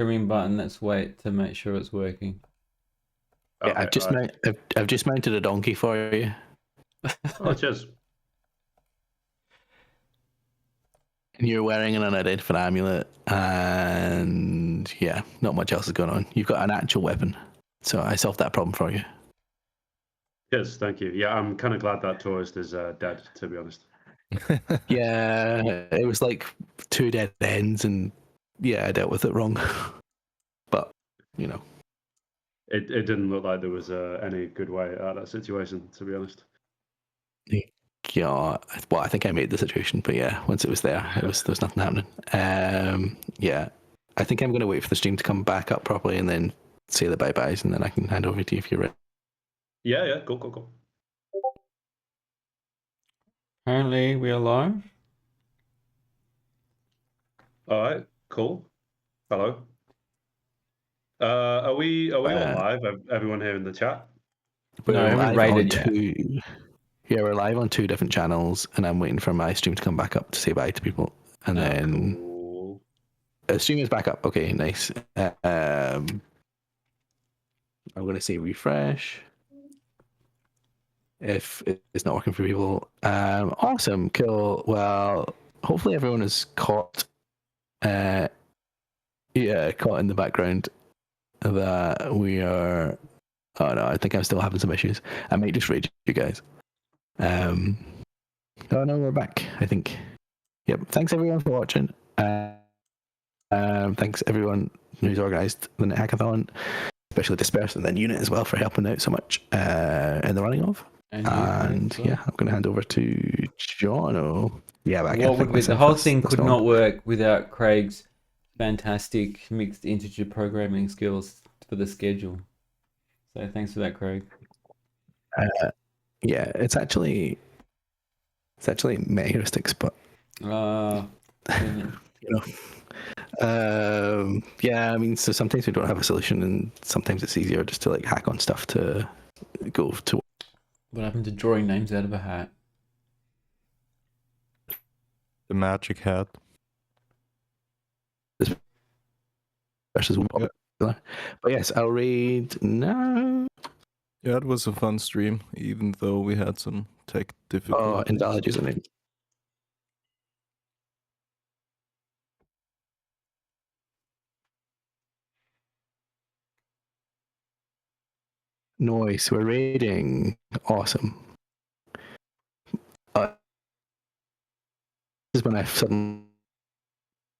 Trimming button. Let's wait to make sure it's working. Okay, I've just mounted a donkey for you. Oh, cheers. And you're wearing an unidentified amulet, and yeah, not much else is going on. You've got an actual weapon, so I solved that problem for you. Cheers, thank you. Yeah, I'm kind of glad that tourist is dead, to be honest. Yeah, it was like 2 dead ends, and yeah, I dealt with it wrong. But, you know. It didn't look like there was any good way out of that situation, to be honest. Yeah, well, I think I made the situation, but yeah, once it was there, there was nothing happening. Yeah, I think I'm going to wait for the stream to come back up properly and then say the bye-byes, and then I can hand over to you if you're ready. Yeah, cool. Apparently, we are live. All right, cool. Hello. Are we all live? Everyone here in the chat? No, I haven't rated yet. Yeah, we're live on 2 different channels, and I'm waiting for my stream to come back up to say bye to people, and then cool. The stream is back up. Okay, nice. I'm going to say refresh if it's not working for people. Awesome, cool. Well, hopefully everyone is caught. Caught in the background that we are. Oh no, I think I'm still having some issues. I might just rage you guys. Oh no, we're back. I think. Yep. Thanks everyone for watching. Thanks everyone who's organised the NetHackathon, especially Disperse and then Unit as well for helping out so much in the running of. And yeah, I'm going to hand over to Jono. Yeah, the whole thing could not work without Craig's fantastic mixed integer programming skills for the schedule. So thanks for that, Craig. Yeah, it's actually meta heuristics, but you know. Yeah, I mean, so sometimes we don't have a solution, and sometimes it's easier just to like hack on stuff to go to. What happened to drawing names out of a hat? The magic hat. Versus popular. But yes, I'll read now. Yeah, it was a fun stream, even though we had some tech difficulties. Oh, Invalid username. Nice, we're raiding. Awesome. This is when I suddenly.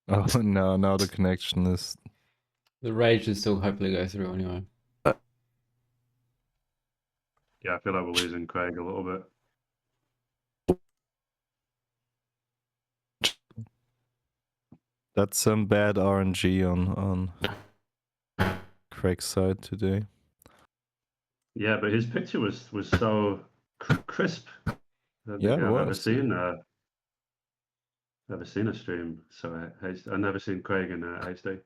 Oh no! Now the connection is. The rage should still hopefully go through anyway. Yeah, I feel like we're losing Craig a little bit. That's some bad RNG on Craig's side today. Yeah, but his picture was so crisp. Yeah, I've never seen a stream so I've never seen Craig in HD.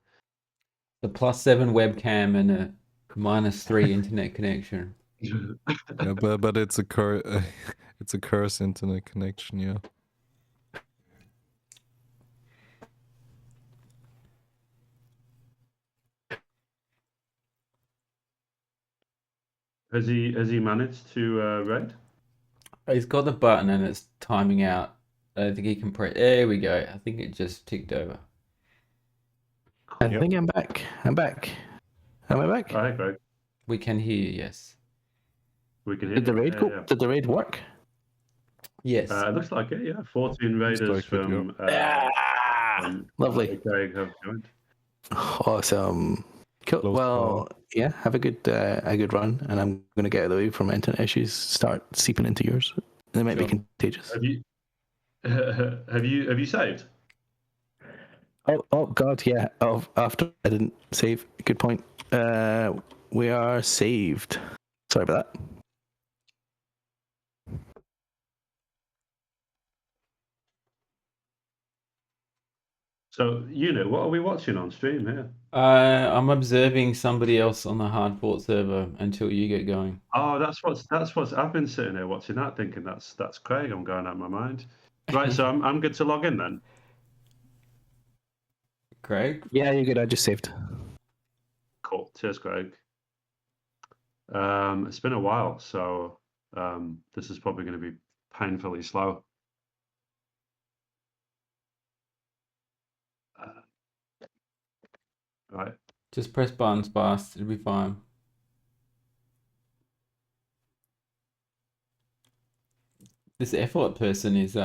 The +7 webcam and a -3 internet connection. Yeah, but it's a it's a curse internet connection. Yeah. Has he managed to raid? He's got the button and it's timing out. I don't think he can press. There we go. I think it just ticked over. I think I'm back. Am I back? Hi, Craig. We can hear you, yes. We can hear. Did the raid go? Yeah. Did the raid work? Yes. It looks like it. Yeah, 14 raiders from. Lovely. Craig have joined. Awesome. Cool. Well, yeah. Have a good run, and I'm going to get out of the way from internet issues. Start seeping into yours. They might be contagious. Have you saved? Oh God, yeah. After I didn't save. Good point. We are saved. Sorry about that. So, what are we watching on stream here? I'm observing somebody else on the hard port server until you get going. Oh, that's what's. I've been sitting here watching that, thinking that's Craig. I'm going out of my mind. Right, so I'm good to log in then. Craig? Yeah, you're good. I just saved. Cool. Cheers, Greg. It's been a while, so this is probably going to be painfully slow. Right. Just press buttons fast. It'll be fine. This effort person is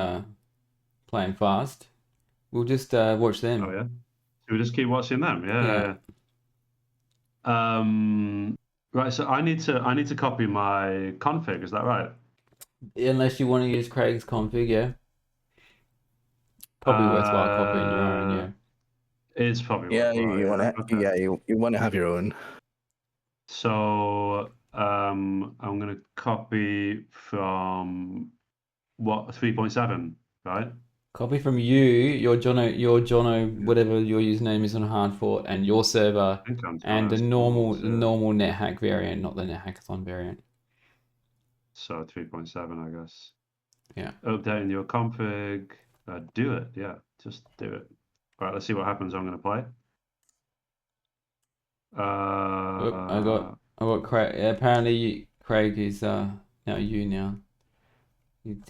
playing fast. We'll just watch them. Oh yeah. Should we just keep watching them? Yeah. Right. So I need to copy my config. Is that right? Unless you want to use Craig's config, yeah. Probably worthwhile copying your own, yeah. It's probably Yeah, worthwhile, you want to. Okay. Yeah, you want to have your own. So I'm gonna copy from what 3.7, right? Copy from your Jono, whatever your username is on Hardfort, and your server, I think I'm and the Jonas normal Malls, yeah. NetHack variant, not the NetHackathon variant. So 3.7, I guess. Yeah. Updating your config. Do it. Yeah, just do it. All right, let's see what happens. I'm gonna play. Oh, I got Craig. Apparently, Craig is now you now.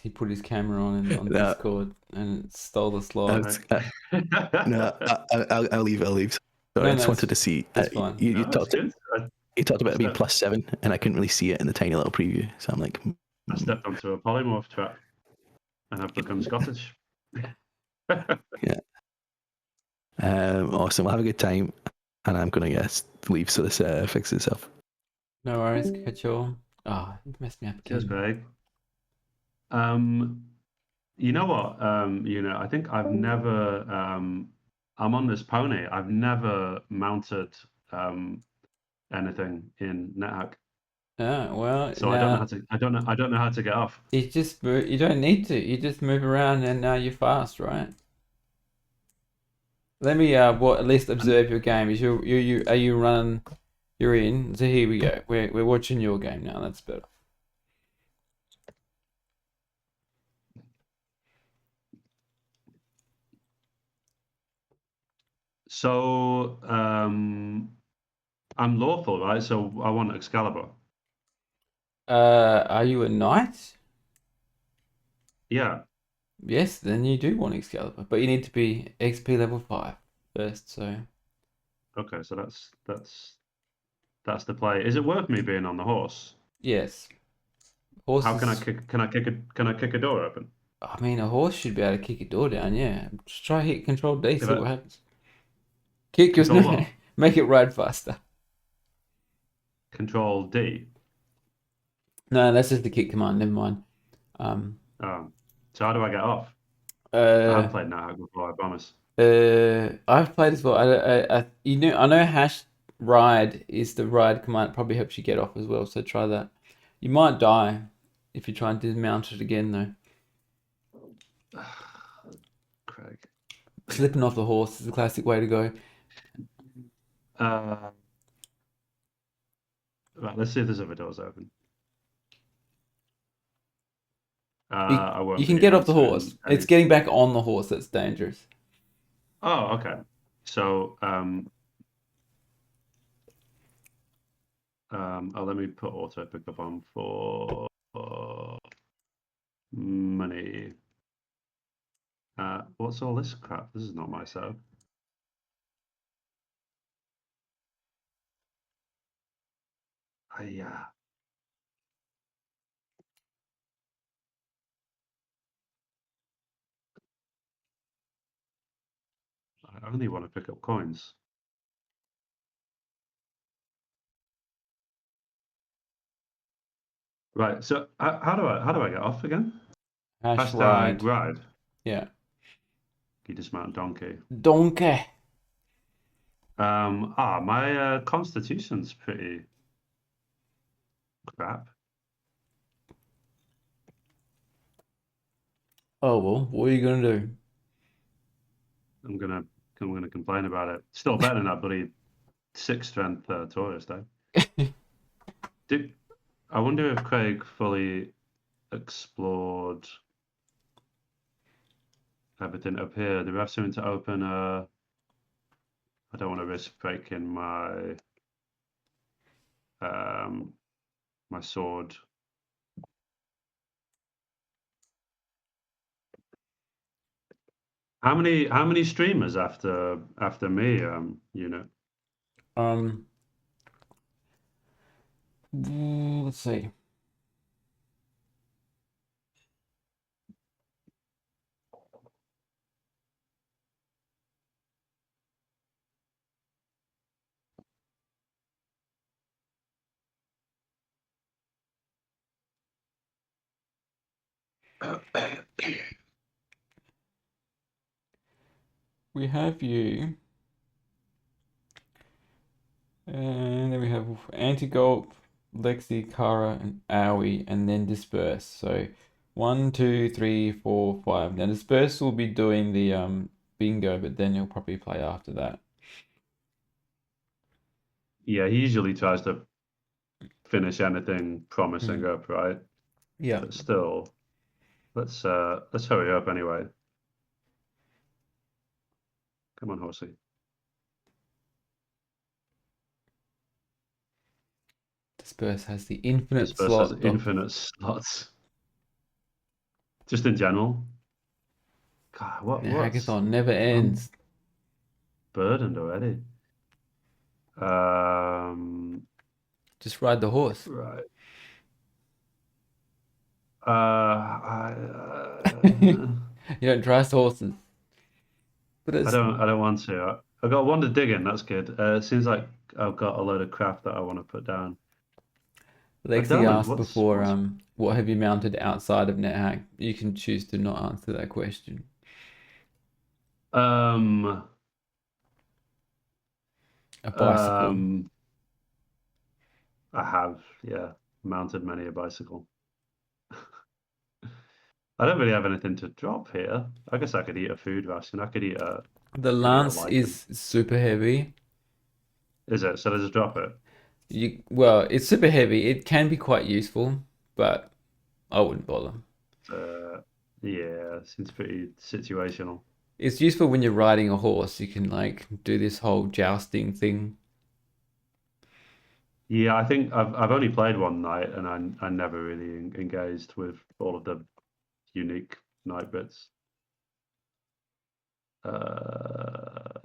He put his camera on No. Discord and it stole the slot. No, I'll leave. Sorry, I just wanted to see. That's fine. You No, talked. it's good. You talked about it being +7, and I couldn't really see it in the tiny little preview. So I'm like, I stepped onto a polymorph trap, and I've become Scottish. Yeah. Awesome. We'll have a good time, and I'm gonna leave so this fixes itself. No worries, catch you all. Oh, you've messed me up again. Cheers, Greg. You know what? I think I've never. I'm on this pony. I've never mounted anything in NetHack. Well, So I don't know how to. I don't know how to get off. You just you don't need to. You just move around, and now you're fast, right? Let me at least observe your game. Is are you running? You're in. So here we go. We're watching your game now. That's better. So I'm lawful, right? So I want Excalibur. Are you a knight? Yeah. Yes, then you do want Excalibur, but you need to be XP level 5 first. So. Okay, so that's the play. Is it worth me being on the horse? Yes. Horses. How can I kick a door open? I mean, a horse should be able to kick a door down. Yeah. Just try hit Control D. See what happens. Kick your make it ride faster. Control D. No, that's just the kick command. Never mind. So how do I get off? I haven't played NetHack before, I promise. I've played as well. I know hash ride is the ride command. It probably helps you get off as well. So try that. You might die if you try and dismount it again, though. Craig. Slipping off the horse is the classic way to go. Right, let's see if there's other doors open. You can get off the horse. It's getting back on the horse that's dangerous. Oh, okay. So, let me put auto pickup on for money. What's all this crap? This is not my setup. Yeah. I only want to pick up coins. Right. So how do I get off again? Hashtag ride. Yeah. You dismount donkey. Donkey. My constitution's pretty crap. Oh well, what are you gonna do? I'm gonna complain about it. Still better than that bloody 6 strength tourist, eh? I wonder if Craig fully explored everything up here. Do we have something to open? I don't want to risk breaking my my sword. How many streamers after me, unit? Let's see. We have you, and then we have Antigulp, Lexi, Kara, and Aoi, and then Disperse. So 1, 2, 3, 4, 5. Now Disperse will be doing the bingo, but then he'll probably play after that. Yeah, he usually tries to finish anything promising up, right? Yeah. But still, let's hurry up anyway. Come on, horsey. Disperse has the infinite Disperse has slot. infinite slots. Just in general. God, what's Hackathon never ends. burdened already. Just ride the horse. Right. You don't trust horses. But I it's don't want to. I got one to dig in. That's good. It seems like I've got a load of crap that I want to put down. Lexi asked what's before, what have you mounted outside of NetHack? You can choose to not answer that question. A bicycle. I have, yeah, mounted many a bicycle. I don't really have anything to drop here. I guess I could eat a food ration. I could eat a. The lance is super heavy. Is it? So just drop it. Well, it's super heavy. It can be quite useful, but I wouldn't bother. Yeah, seems pretty situational. It's useful when you're riding a horse. You can like do this whole jousting thing. Yeah, I think I've only played one night, and I never really engaged with all of the unique night bits.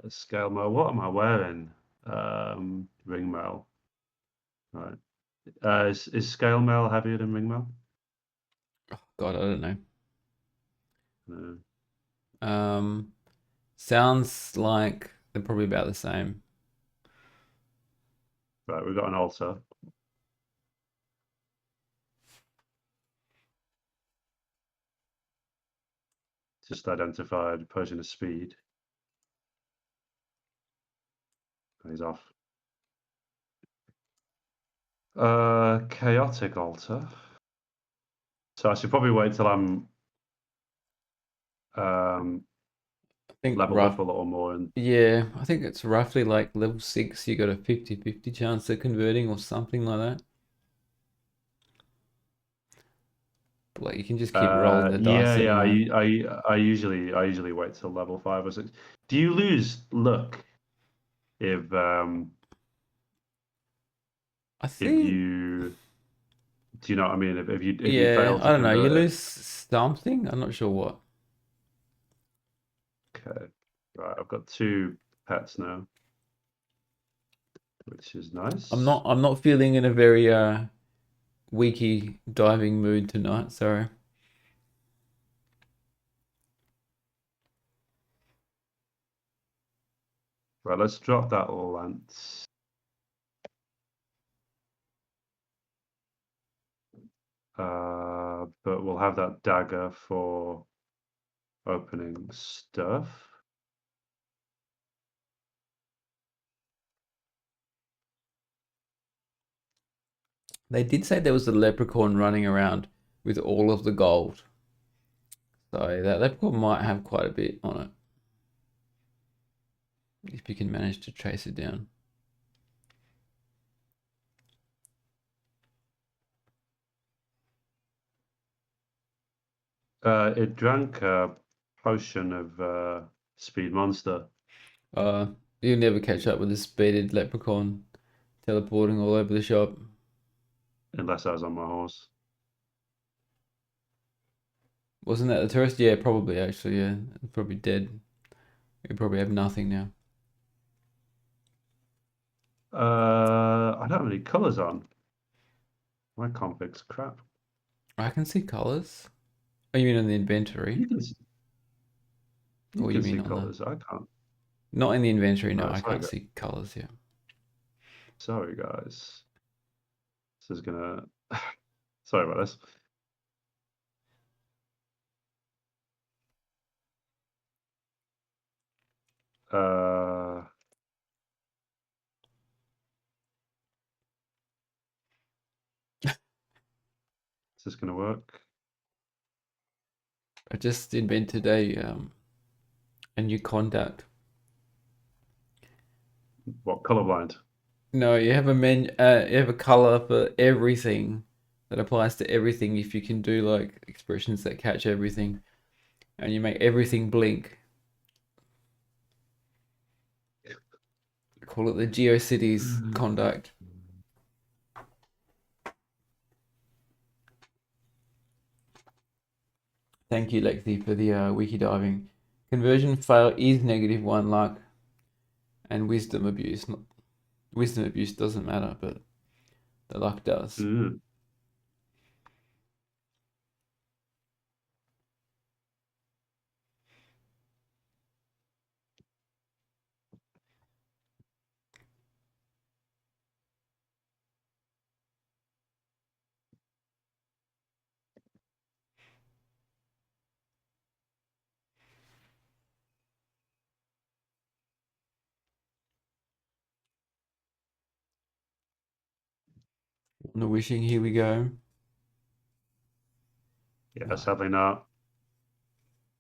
Scale mail. What am I wearing? Ring mail. Right. Is scale mail heavier than ring mail? God, I don't know. No. Sounds like they're probably about the same. Right, we've got an altar. Just identified Persian of speed. He's off. Chaotic altar. So I should probably wait till I'm I think leveled up a little more. And yeah, I think it's roughly like level 6. You got a 50-50 chance of converting or something like that. But like you can just keep rolling the dice anyway. I usually wait till level 5 or 6. Do you lose luck if I think you do you know what I mean? If you yeah, fail to I don't know. You convert it? lose something. I'm not sure what. Okay, right. I've got 2 pets now, which is nice. I'm not feeling in a very weaky diving mood tonight. Sorry. Right, let's drop that lance. But we'll have that dagger for opening stuff. They did say there was a leprechaun running around with all of the gold. So that leprechaun might have quite a bit on it. If you can manage to trace it down. It drank a potion of speed monster. You'll never catch up with the speeded leprechaun teleporting all over the shop. Unless I was on my horse. Wasn't that the tourist? Yeah, probably actually, yeah. It's probably dead. You probably have nothing now. I don't have any colours on. My config's crap. I can see colours. Oh, you mean on the inventory? You can see, you Or you can mean see on the... colours. I can't. Not in the inventory, no, Oh, I sorry, can't see colours, yeah. sorry guys. This is gonna. Sorry about this. Is this gonna work? I just invented a new contact. What, colorblind? No, you have a you have a color for everything that applies to everything if you can do like expressions that catch everything and you make everything blink. Call it the GeoCities contact. Thank you, Lexi, for the wiki diving. Conversion fail is -1 luck and wisdom abuse. Wisdom abuse doesn't matter, but the luck does. Mm. On the wishing, here we go. Yeah, No. sadly not.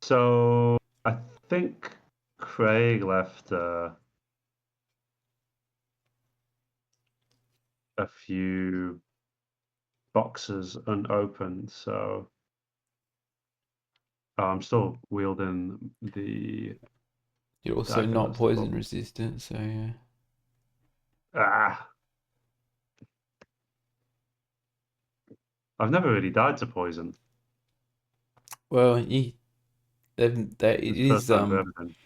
So I think Craig left a few boxes unopened, so I'm still wielding the You're also dagger, not that's the poison problem. resistant, so yeah. Ah, I've never really died to poison. Well, it It's the first is time for everything.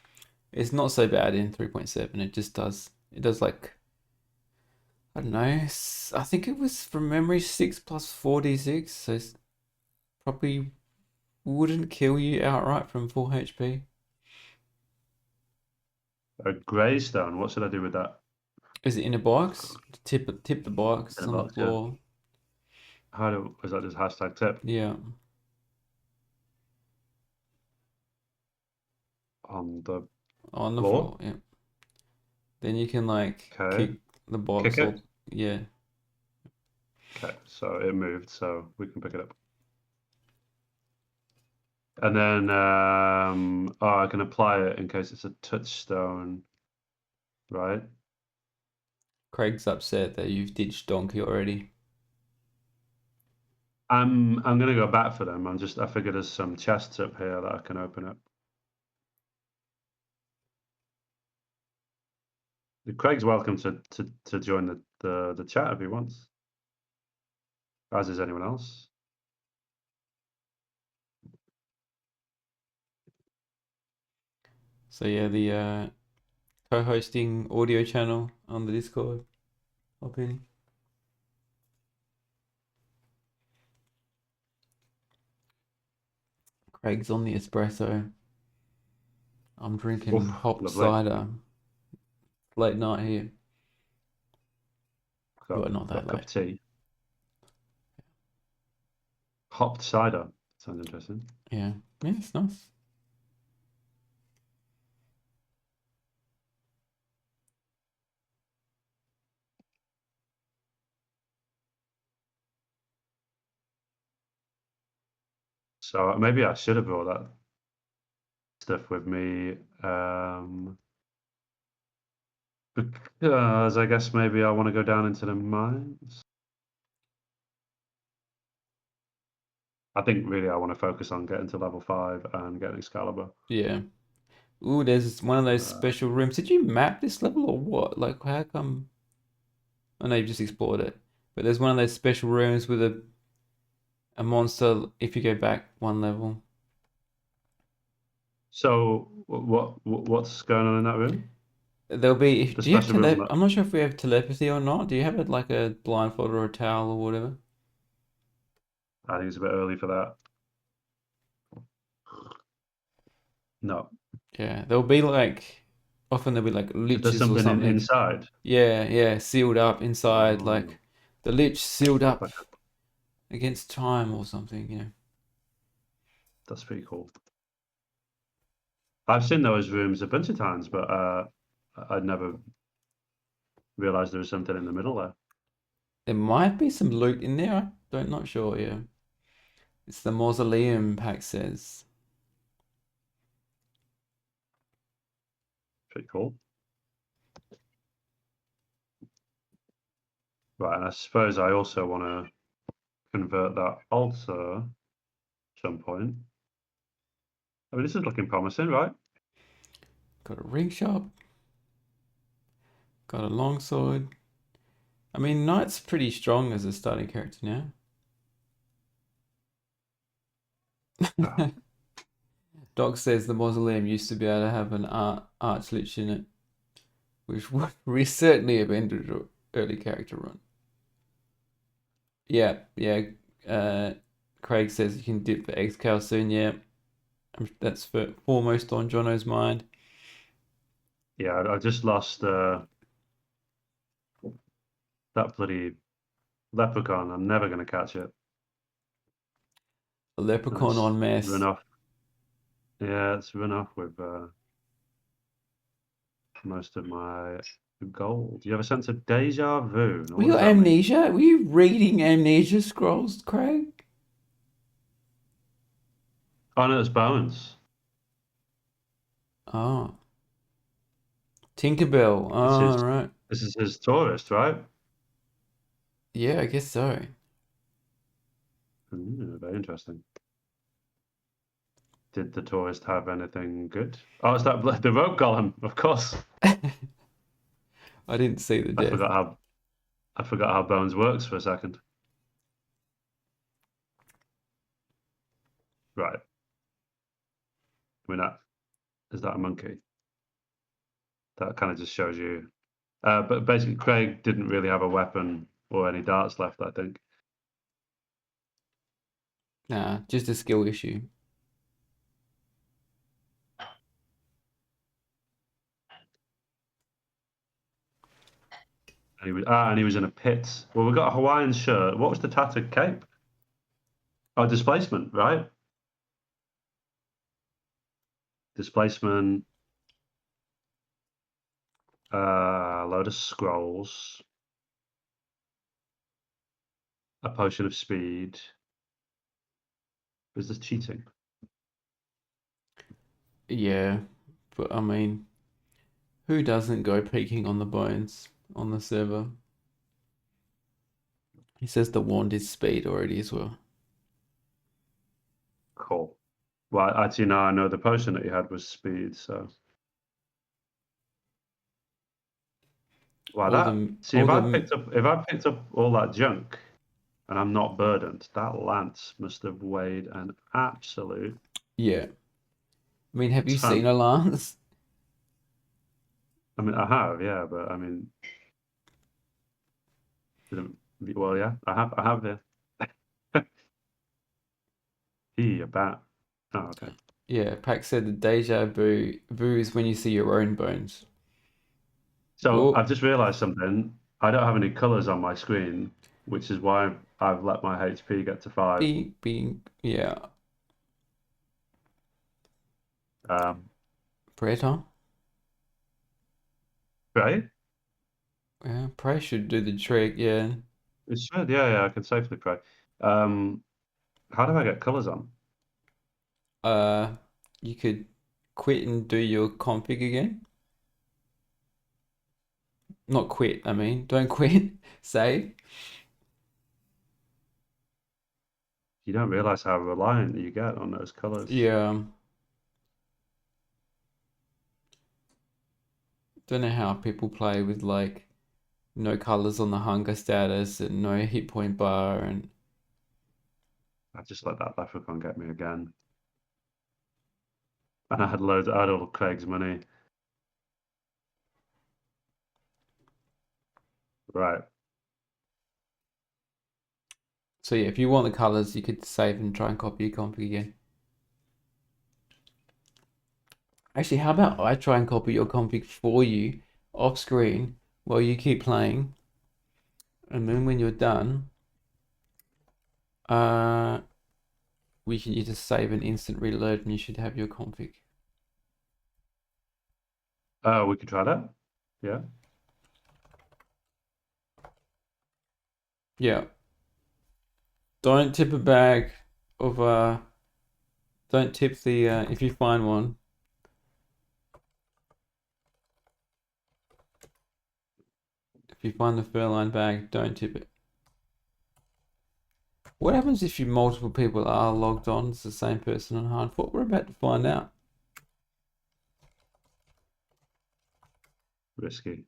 it's not so bad in 3.7. It does like, I don't know. I think it was from memory 6 plus 4d6, so it's probably wouldn't kill you outright from full HP. A greystone. What should I do with that? Is it in a box? Tip the box. In It's a on the box, yeah. floor. Is that just hashtag tip Yeah. on the On the floor? floor. Yeah. Then you can like Okay. kick the box Kick or it? yeah. Okay, so it moved, so we can pick it up. And then I can apply it in case it's a touchstone, right? Craig's upset that you've ditched Donkey already. I'm gonna go back for them. I figured there's some chests up here that I can open up. Craig's welcome to join the chat if he wants. As is anyone else. So yeah, the co-hosting audio channel on the Discord. Hop in. Craig's on the espresso. I'm drinking Oof, hopped lovely. cider. Late night here. Got, Well, not got that a cup late. of tea. Hopped cider. Sounds interesting. Yeah. Yeah, it's nice. So maybe I should have brought that stuff with me. Because I guess maybe I want to go down into the mines. I think really I want to focus on getting to level 5 and getting Excalibur. Yeah. Ooh, there's one of those Uh, special rooms. Did you map this level or what? Like, how come? I know you've just explored it, but there's one of those special rooms with a monster. If you go back one level, so what's going on in that room? there'll be. The Do you have special room. I'm not sure if we have telepathy or not. Do you have it like a blindfold or a towel or whatever? I think it's a bit early for that. No. Yeah, there'll be like. Often there'll be like So there's liches or something something. inside. Yeah, yeah, sealed up inside, Oh, like the lich sealed up like against time or something, you know. that's pretty cool. I've seen those rooms a bunch of times, but I'd never realized there was something in the middle there. There might be some loot in there. Not sure, yeah. It's the mausoleum, Pack says. Pretty cool. Right, and I suppose I also want to convert that altar at some point. I mean, this is looking promising, right? Got a ring shop. Got a longsword. I mean, Knight's pretty strong as a starting character now. Ah, Doc says the mausoleum used to be able to have an arch-lich in it, which would certainly have ended an early character run. Yeah, yeah. Craig says you can dip for Excal soon. Yeah, that's foremost on Jono's mind. yeah, I just lost that bloody leprechaun. I'm never going to catch it. A leprechaun It's on mess. run off. Yeah, it's run off with most of my gold. You have a sense of deja vu? Now, Were what you does that mean? amnesia? Were you reading amnesia scrolls, Craig? Oh no, it's bones. Oh, Tinkerbell. It's Oh, his. right. This is his tourist, right? Yeah, I guess so. Very interesting. Did the tourist have anything good? Oh, it's that the rope golem, of course. I didn't see the I death. forgot how bones works for a second. Right. I mean, is that a monkey? That kind of just shows you. But basically, Craig didn't really have a weapon or any darts left, I think. Nah, just a skill issue. And he was in a pit. Well, we got a Hawaiian shirt. What was the tattered cape? Oh, displacement, right? Displacement. A load of scrolls. A potion of speed. Is this cheating? Yeah, but I mean, who doesn't go peeking on the bones on the server? He says the wand is speed already as well. Cool. Well, actually, now I know the potion that you had was speed, so. Wow, if I picked up all that junk and I'm not burdened, that lance must have weighed an absolute Yeah. I mean, have you ton. seen a lance? I mean, I have, yeah, but I mean, well, yeah, I have there. About. Oh, okay. Yeah, Pac said the deja vu is when you see your own bones. So Oh, I've just realized something. I don't have any colors on my screen, which is why I've let my HP get to 5. yeah. Prayer time? Pray? Yeah, prayer should do the trick, yeah. It should, yeah, I can safely pray. How do I get colors on? You could quit and do your config again. Not quit, I mean, don't quit. Save. You don't realize how reliant you get on those colors. Yeah. Don't know how people play with like no colors on the hunger status and no hit point bar and I just let that leprechaun get me again. And I had all of Craig's money. Right. so yeah, if you want the colors, you could save and try and copy your config again. Actually, how about I try and copy your config for you off screen while you keep playing, and then when you're done, you just save an instant reload and you should have your config. We could try that. Yeah. Yeah. Don't tip a bag of don't tip the if you find one. If you find the fur-lined bag, don't tip it. What happens if multiple people are logged on? It's the same person on hard foot. We're about to find out. Risky.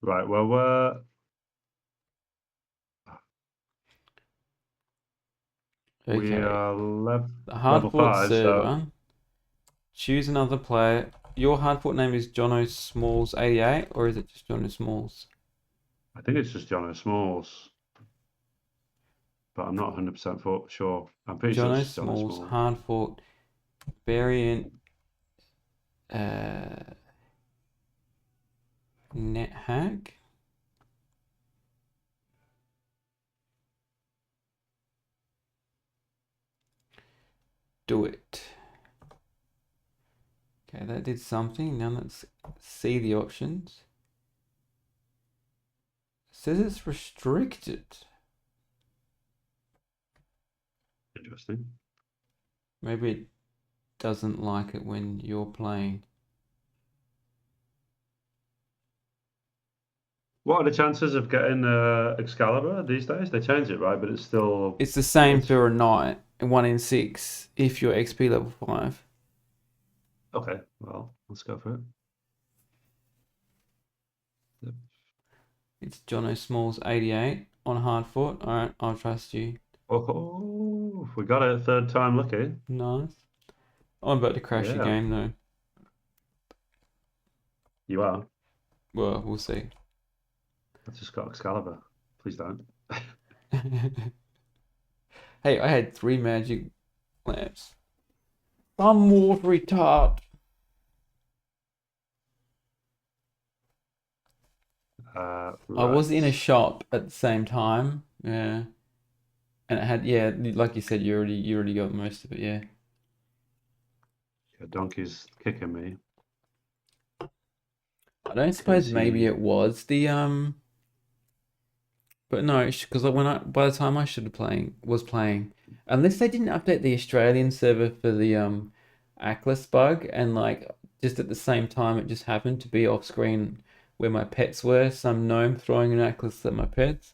Right. Well, we Okay. are The level hard foot 5, server. so Choose another player. Your hard foot name is jonosmalls88, or is it just jonosmalls? I think it's just Jono Smalls, but I'm not 100% sure. I'm pretty sure it's just Jono jonosmalls Smalls. hard foot variant NetHack. Do it. Okay, that did something. Now let's see the options. It says it's restricted. Interesting. Maybe it doesn't like it when you're playing. What are the chances of getting Excalibur these days? They changed it, right? But it's still. It's the same for a knight, 1 in 6, if you're XP level 5. Okay, well, let's go for it. Yep. It's jonosmalls88 on hard foot. Alright, I'll trust you. Oh, we got it 3rd time lucky. Nice. I'm about to crash your Yeah. game though. You are. Well, we'll see. I just got Excalibur. Please don't. Hey, I had 3 magic lamps. I'm watery tart. Right. I was in a shop at the same time. Yeah. And it had, yeah, like you said, you already got most of it, yeah. Yeah, Donkey's kicking me. I don't suppose maybe he- it was the but no, because by the time I was playing, unless they didn't update the Australian server for the Atlas bug, and like just at the same time it just happened to be off screen where my pets were, some gnome throwing an Atlas at my pets.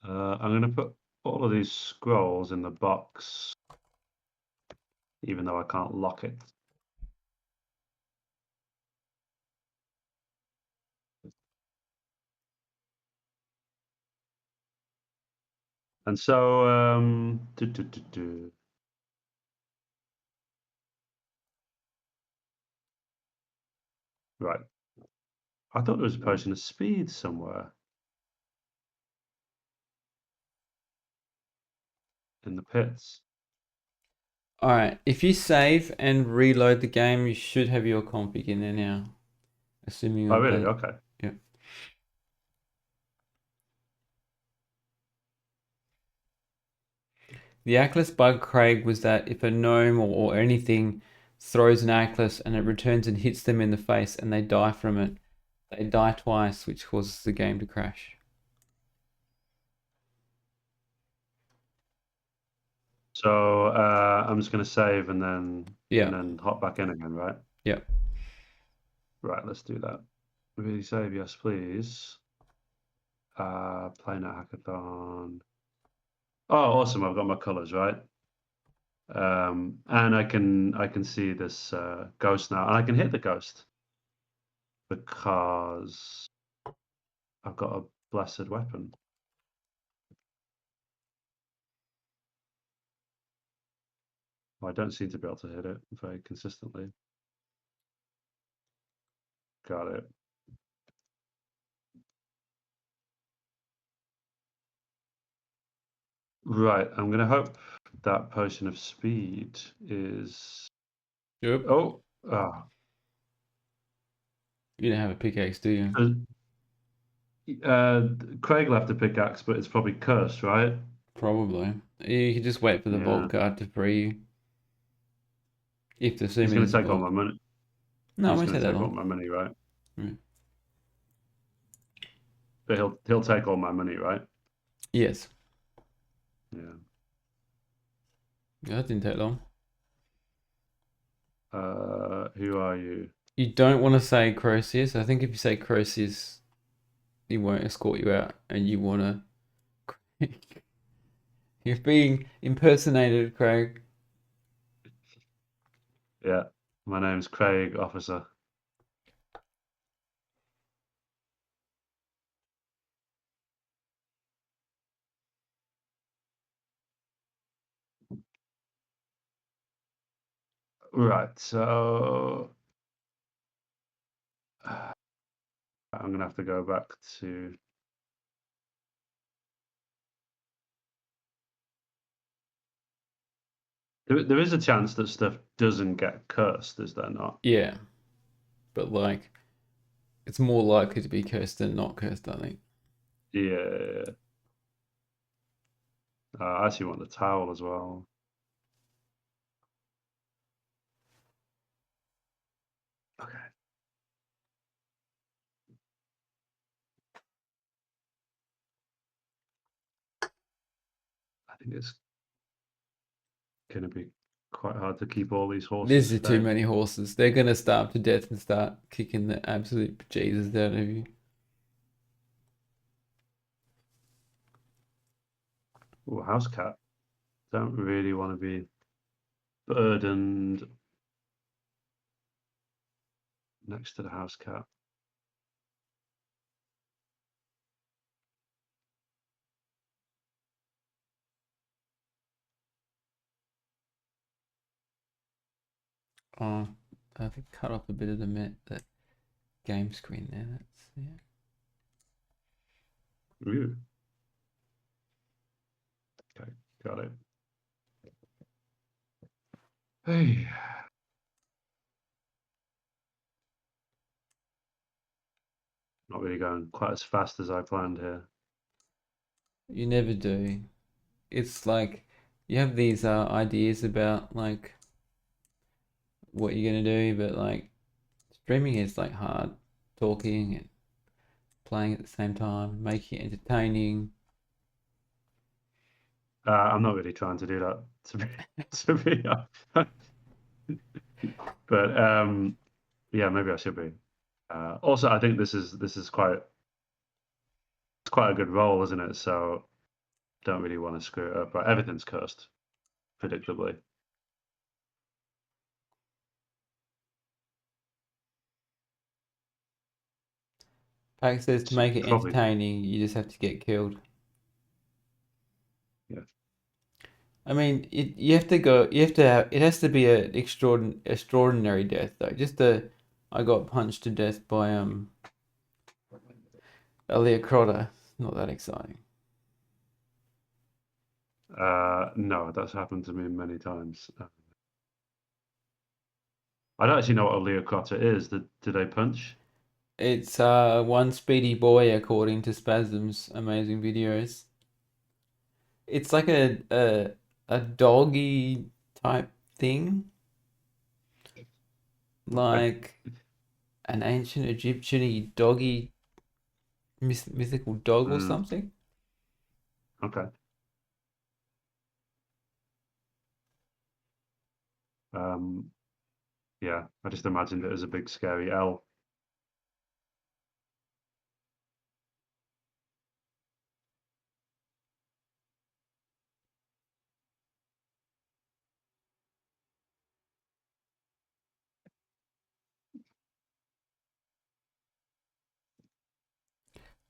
I'm going to put all of these scrolls in the box, even though I can't lock it. And so, right. I thought there was a potion of speed somewhere in the pits. Alright, if you save and reload the game, you should have your config in there now. Assuming Oh, you've really? done it. Okay. Yeah. The Atlas bug, Craig, was that if a gnome or anything throws an Atlas and it returns and hits them in the face and they die from it, they die twice, which causes the game to crash. So I'm just going to save and Yeah. then hop back in again, right? Yeah. Right, let's do that. Really save, yes, please. Playing at Hackathon. Oh, awesome! I've got my colors right. And I can see this ghost now, and I can hit the ghost because I've got a blessed weapon. Well, I don't seem to be able to hit it very consistently. Got it. Right, I'm gonna hope that potion of speed is. Yep. Oh, You don't have a pickaxe, do you? Craig left a pickaxe, but it's probably cursed, right? Probably. You can just wait for the Yeah. vault card to free you. If the He's assuming gonna it's a take all my vault. money. No, it He's won't gonna take that take all long. my money, right? Right. But he'll take all my money, right? Yes. Yeah. Yeah, that didn't take long. Who are you? You don't want to say Croesus. I think if you say Croesus, he won't escort you out, and you want to. You're being impersonated, Craig. Yeah, my name's Craig, officer. Right, so I'm gonna have to go back to. There is a chance that stuff doesn't get cursed, is there not? Yeah, but like, it's more likely to be cursed than not cursed, I think. Yeah. I actually want the towel as well. Okay. I think it's gonna be quite hard to keep all these horses There's too fed. many horses. They're gonna starve to death and start kicking the absolute bejesus out of you. Ooh, house cat. Don't really want to be burdened next to the house cat. Oh, I think cut off a bit of the game screen there. That's yeah. Ooh. Okay, got it. Hey. Not really going quite as fast as I planned here. You never do. It's like you have these ideas about like what you're gonna do, but like streaming is like hard talking and playing at the same time, making it entertaining. I'm not really trying to do that to be but yeah, maybe I should be. Also, I think this is quite a good role, isn't it? So don't really want to screw it up. But everything's cursed, predictably. Pack says to make it Probably, entertaining, you just have to get killed. yeah. I mean, you have to go. You have to have. It has to be an extraordinary death though. Just I got punched to death by a Leocrotta. Not that exciting. No, that's happened to me many times. I don't actually know what a Leocrotta is. Do they punch? It's one speedy boy according to Spasm's amazing videos. It's like a doggy type thing, like an ancient Egyptian doggy mythical dog or Mm, something. okay. Um, yeah, I just imagined it as a big scary L.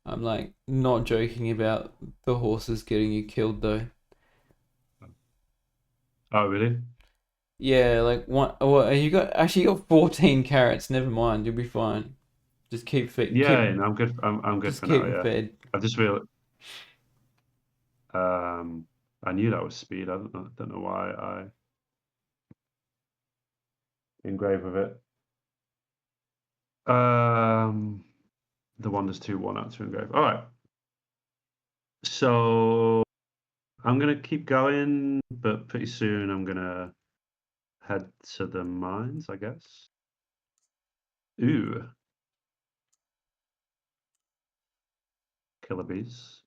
I'm like not joking about the horses getting you killed though. Oh, really? Yeah, like one. Well, you got 14 carrots. Never mind, you'll be fine. Just keep feed. Yeah, no, I'm good. I'm good Just for keep now. them Yeah, fed. I just real. I knew that was speed. Don't know why I engraved with it. The one there's 2 1 out to engrave. All right. So I'm gonna keep going, but pretty soon I'm gonna head to the mines, I guess. Ooh, killer bees.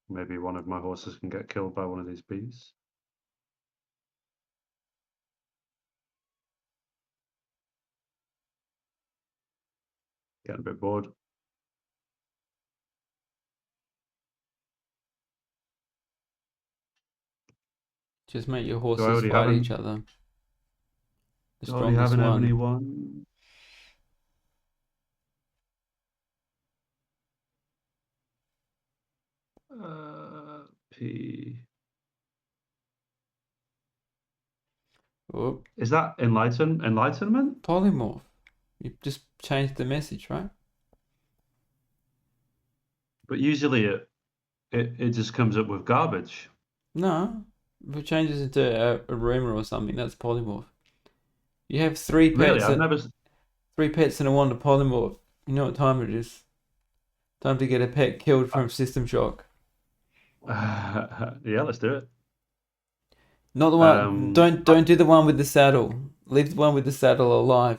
Maybe one of my horses can get killed by one of these bees. Getting a bit bored. Just make your Do I horses already fight have each other. The do I already have strongest an ebony one. one? P. Oh, Is that enlightenment? polymorph. You just changed the message, right? But usually it just comes up with garbage. No, if it changes into a rumor or something, that's polymorph. You have three Really, pets I've and never. 1 to polymorph. You know what time it is? Time to get a pet killed from system shock. Yeah, let's do it. Not the one. Don't do the one with the saddle. Leave the one with the saddle alive.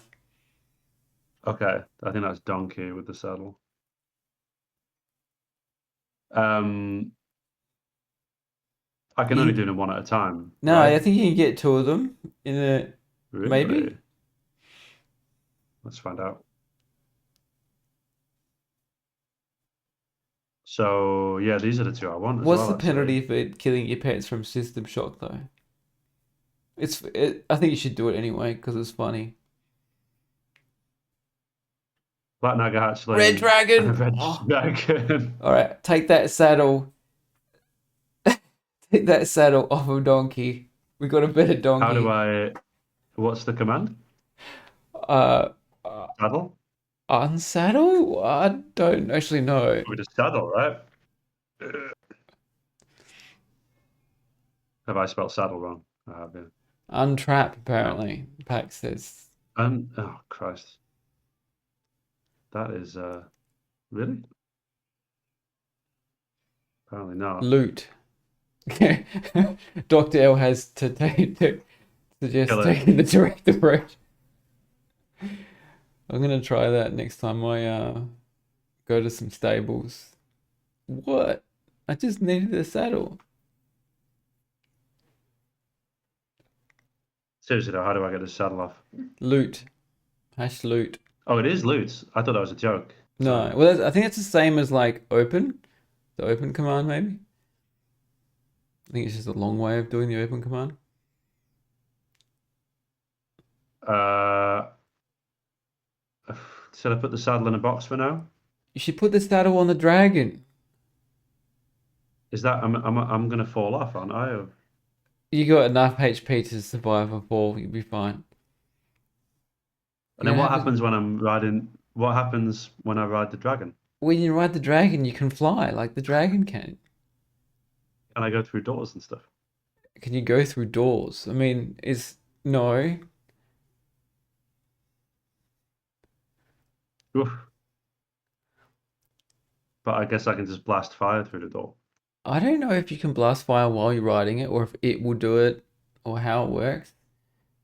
Okay, I think that's donkey with the saddle. I can only do them one at a time, No, right? I think you can get 2 of them in a maybe. Really? Let's find out. So yeah, these are the 2 I want as What's well, the penalty actually. for killing your pets from system shock though? I think you should do it anyway because it's funny. Black Naga actually. Red dragon. Red Oh. dragon. All right, take that saddle. Take that saddle off of donkey. We got a better donkey. How do I? What's the command? Uh, Saddle? unsaddle? I don't actually know. With a saddle, right? Have I spelled saddle wrong? I have, yeah. Untrap apparently. Pack says. Oh Christ. That is really? Apparently not. Loot. Dr. L has to suggest Kill it. taking the direct approach. I'm gonna try that next time I go to some stables. What? I just needed a saddle. Seriously though, how do I get this saddle off? Loot. #loot. Oh, it is loot. I thought that was a joke. No, Sorry. well, I think it's the same as like open. The open command, maybe. I think it's just a long way of doing the open command. Should I put the saddle in a box for now? You should put the saddle on the dragon. Is that I'm gonna fall off, aren't I? Or... You got enough HP to survive a fall. You'll be fine. And then what happens when I'm riding? What happens when I ride the dragon? When you ride the dragon, you can fly like the dragon can. Can I go through doors and stuff? Can you go through doors? I mean, no. Oof. But I guess I can just blast fire through the door. I don't know if you can blast fire while you're riding it, or if it will do it, or how it works.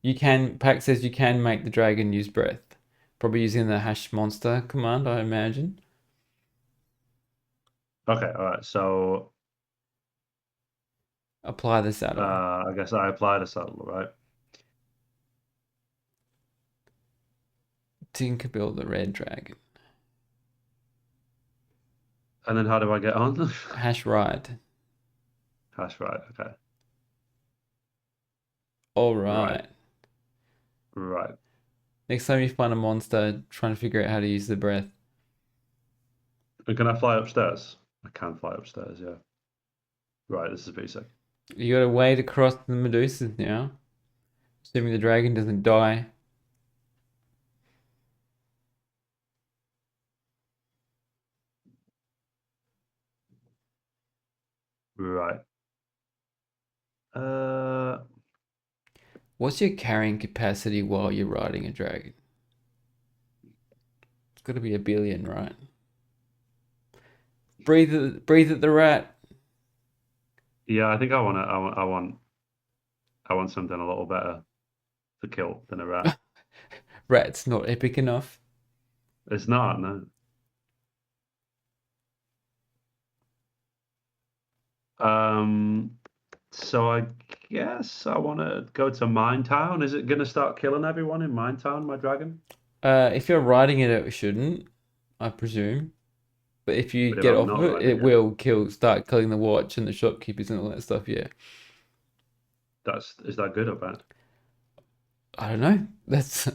You can. Pack says you can make the dragon use breath, probably using the #monster command, I imagine. Okay, all right. So Apply the saddle. I guess I apply the saddle, right? Tinkerbell the red dragon. And then how do I get on? #ride. Right. Okay. All right. Right. Next time you find a monster, trying to figure out how to use the breath. And can I fly upstairs? I can fly upstairs, yeah. Right, this is pretty sick. You got to wade across the Medusas now. Assuming the dragon doesn't die. Right. What's your carrying capacity while you're riding a dragon? It's got to be 1 billion, right? Breathe at the rat. Yeah, I think I want something a little better to kill than a rat. Rat's not epic enough. It's not, no. So I guess I want to go to Mine Town. Is it going to start killing everyone in Mine Town, my dragon? If you're riding it, it shouldn't, I presume. But if you But if get I'm off not of it, riding it will start killing the watch and the shopkeepers and all that stuff. Yeah. Is that good or bad? I don't know. That's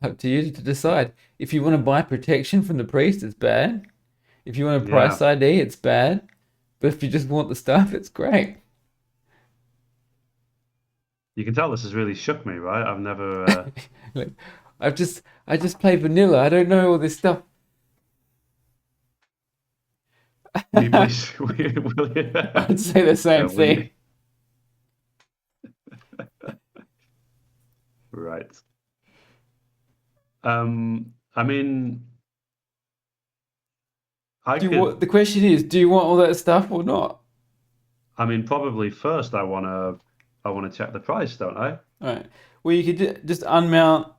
up to you to decide. If you want to buy protection from the priest, it's bad. If you want a price ID, it's bad. But if you just want the stuff, it's great. You can tell this has really shook me, right? I've never. Like, I just play vanilla. I don't know all this stuff. Will you please? I'd say the same will you- thing. Right. I mean, The question is, do you want all that stuff or not? I mean, probably first I wanna check the price, don't I? All right. Well, you could just unmount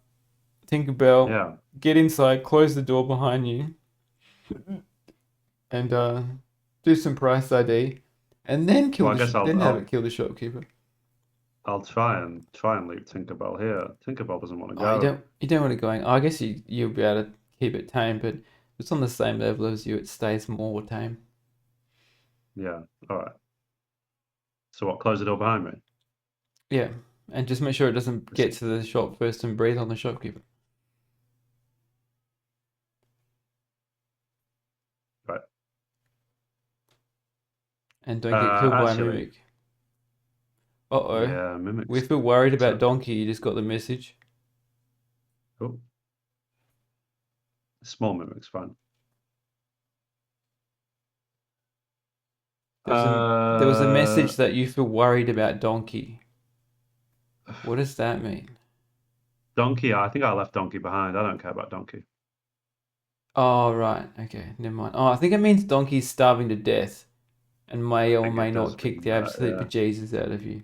Tinkerbell, Yeah. get inside, close the door behind you, and do some price ID, and then Well, I guess have it kill the shopkeeper. I'll try and leave Tinkerbell here. Tinkerbell doesn't want to Oh, go. you don't want it going. I guess you'll be able to keep it tame, but if it's on the same level as you, it stays more tame. Yeah. All right. So what? Close the door behind me. Yeah, and just make sure it doesn't get to the shop first and breathe on the shopkeeper. Right. And don't get killed by a actually- mimic. Uh-oh. Yeah, mimics. We feel worried about So- Donkey. You just got the message. Oh. Small mimic's fine. There was a message that you feel worried about Donkey. What does that mean? Donkey. I think I left Donkey behind. I don't care about Donkey. Oh, right. Okay, never mind. Oh, I think it means Donkey's starving to death and may or think it may does not kick mean the that, absolute yeah. bejesus out of you.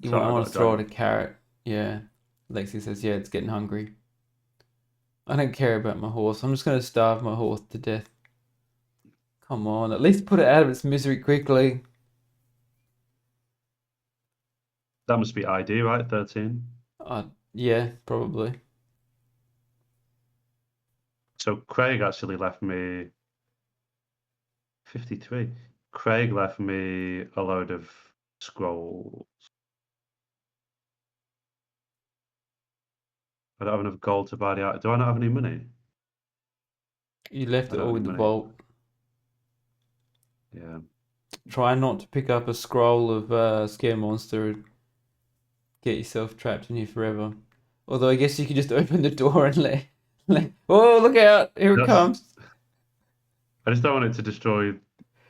You Sorry might want about to throw it that. a carrot. Yeah. Lexi says, yeah, it's getting hungry. I don't care about my horse. I'm just going to starve my horse to death. Come on, at least put it out of its misery quickly. That must be ID, right? 13. Yeah, probably. So Craig actually left me 53. Craig left me a load of scrolls. I don't have enough gold to buy the art. Do I not have any money? You left I it don't all have in the money. vault. Yeah. Try not to pick up a scroll of Scare Monster and get yourself trapped in here forever. Although I guess you could just open the door and oh, look out! Here it That's- comes. I just don't want it to destroy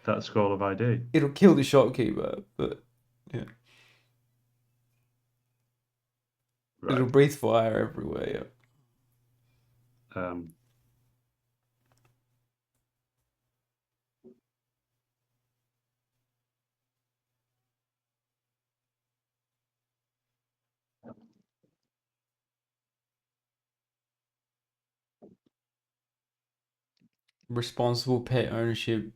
that scroll of ID. It'll kill the shopkeeper, but Right. it'll breathe fire everywhere. Yeah. Responsible pet ownership.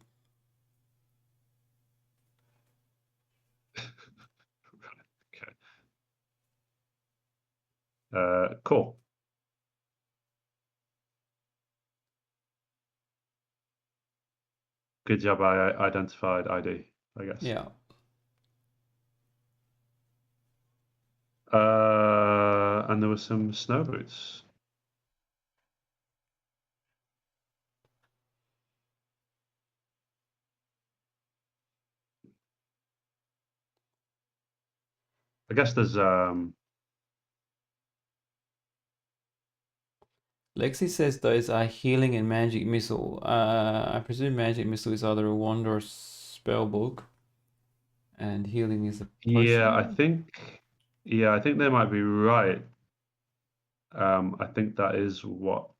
Okay. Cool. Good job. I identified ID, I guess. Yeah. And there were some snow boots. I guess there's Lexi says those are healing and magic missile. I presume magic missile is either a wand or a spell book, and healing is a yeah, potion. I think they might be right. I think that is what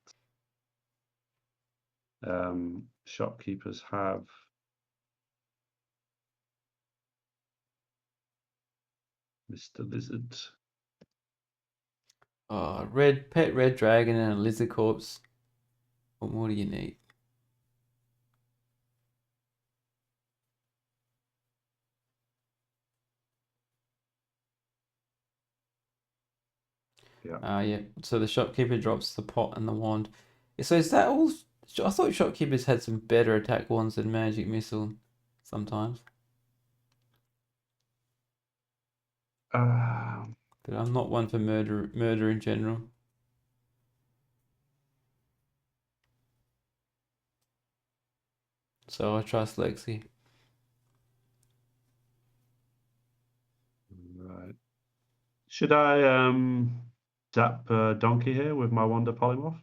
shopkeepers have. Mr. Lizard. Oh, red dragon and a lizard corpse. What more do you need? Yeah. Yeah. So the shopkeeper drops the pot and the wand. So is that all? I thought shopkeepers had some better attack wands than magic missile sometimes, Um, but I'm not one for murder in general. So I trust Lexi. right. Should I zap Donkey here with my Wonder Polymorph?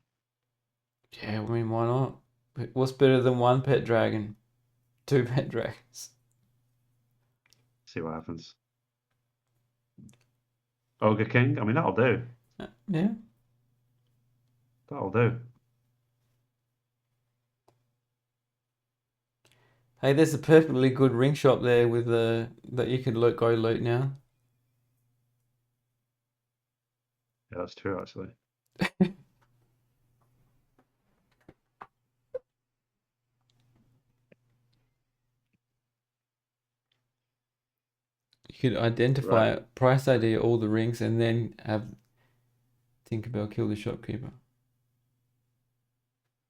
Yeah, I mean, why not? What's better than one pet dragon? Two pet dragons. See what happens. Ogre King? I mean, that'll do. Yeah. That'll do. Hey, there's a perfectly good ring shop there with that you can go loot now. Yeah, that's true, actually. You could identify price ID all the rings and then have Tinkerbell kill the shopkeeper.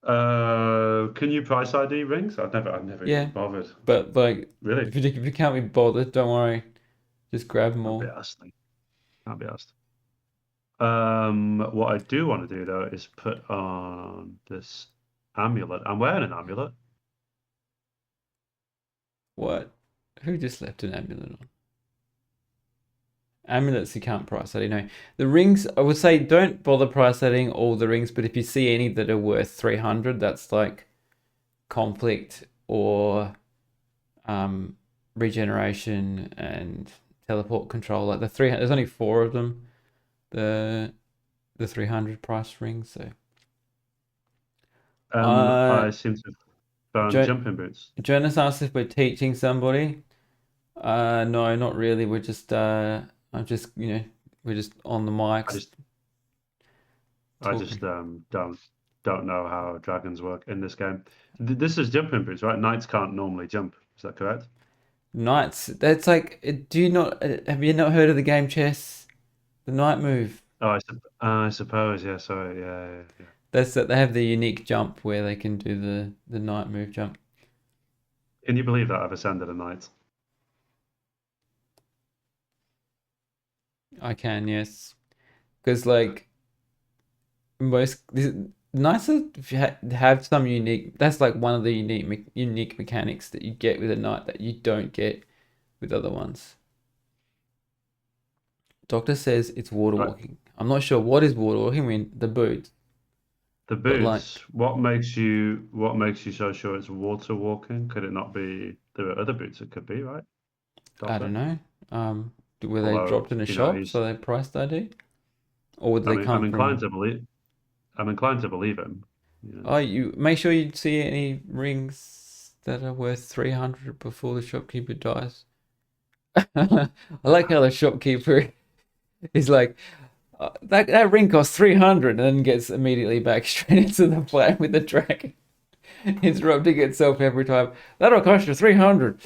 Can you price ID rings? I've never Yeah. even bothered. But like, Really? if you can't be bothered, don't worry. Just grab them all. Can't be asked. Can't be asked. What I do want to do though is put on this amulet. I'm wearing an amulet. What? Who just left an amulet on? Amulets you can't price ID, no. The rings, I would say don't bother price setting all the rings, but if you see any that are worth 300, that's like conflict or regeneration and teleport control. Like the 300, there's only 4 of them. The 300 price rings, so. I seem to have found jumping boots. Jonas asked if we're teaching somebody. No, not really. We're just I'm just, we're just on the mics. I just don't know how dragons work in this game. This is jumping boots, right? Knights can't normally jump. Is that correct? Knights. That's like. Do you not? Have you not heard of the game chess? The knight move. Oh, I suppose. Yeah. Sorry. Yeah. That's that. They have the unique jump where they can do the knight move jump. Can you believe that I've ascended a knight? I can, yes, because like most knights have some unique. That's like one of the unique mechanics that you get with a knight that you don't get with other ones. Doctor says it's water walking. I'm not sure what is water walking. I mean the boots. The boots. What makes you so sure it's water walking? Could it not be? There are other boots it could be, right? Doctor? I don't know. Were they dropped in a shop, so they priced ID, or did they come I'm inclined from? to believe. I'm inclined to believe him. Yeah. Oh, you make sure you see any rings that are worth 300 before the shopkeeper dies. I like how the shopkeeper is like, that ring costs 300 and then gets immediately back straight into the fight with the dragon, interrupting itself every time. That'll cost you 300.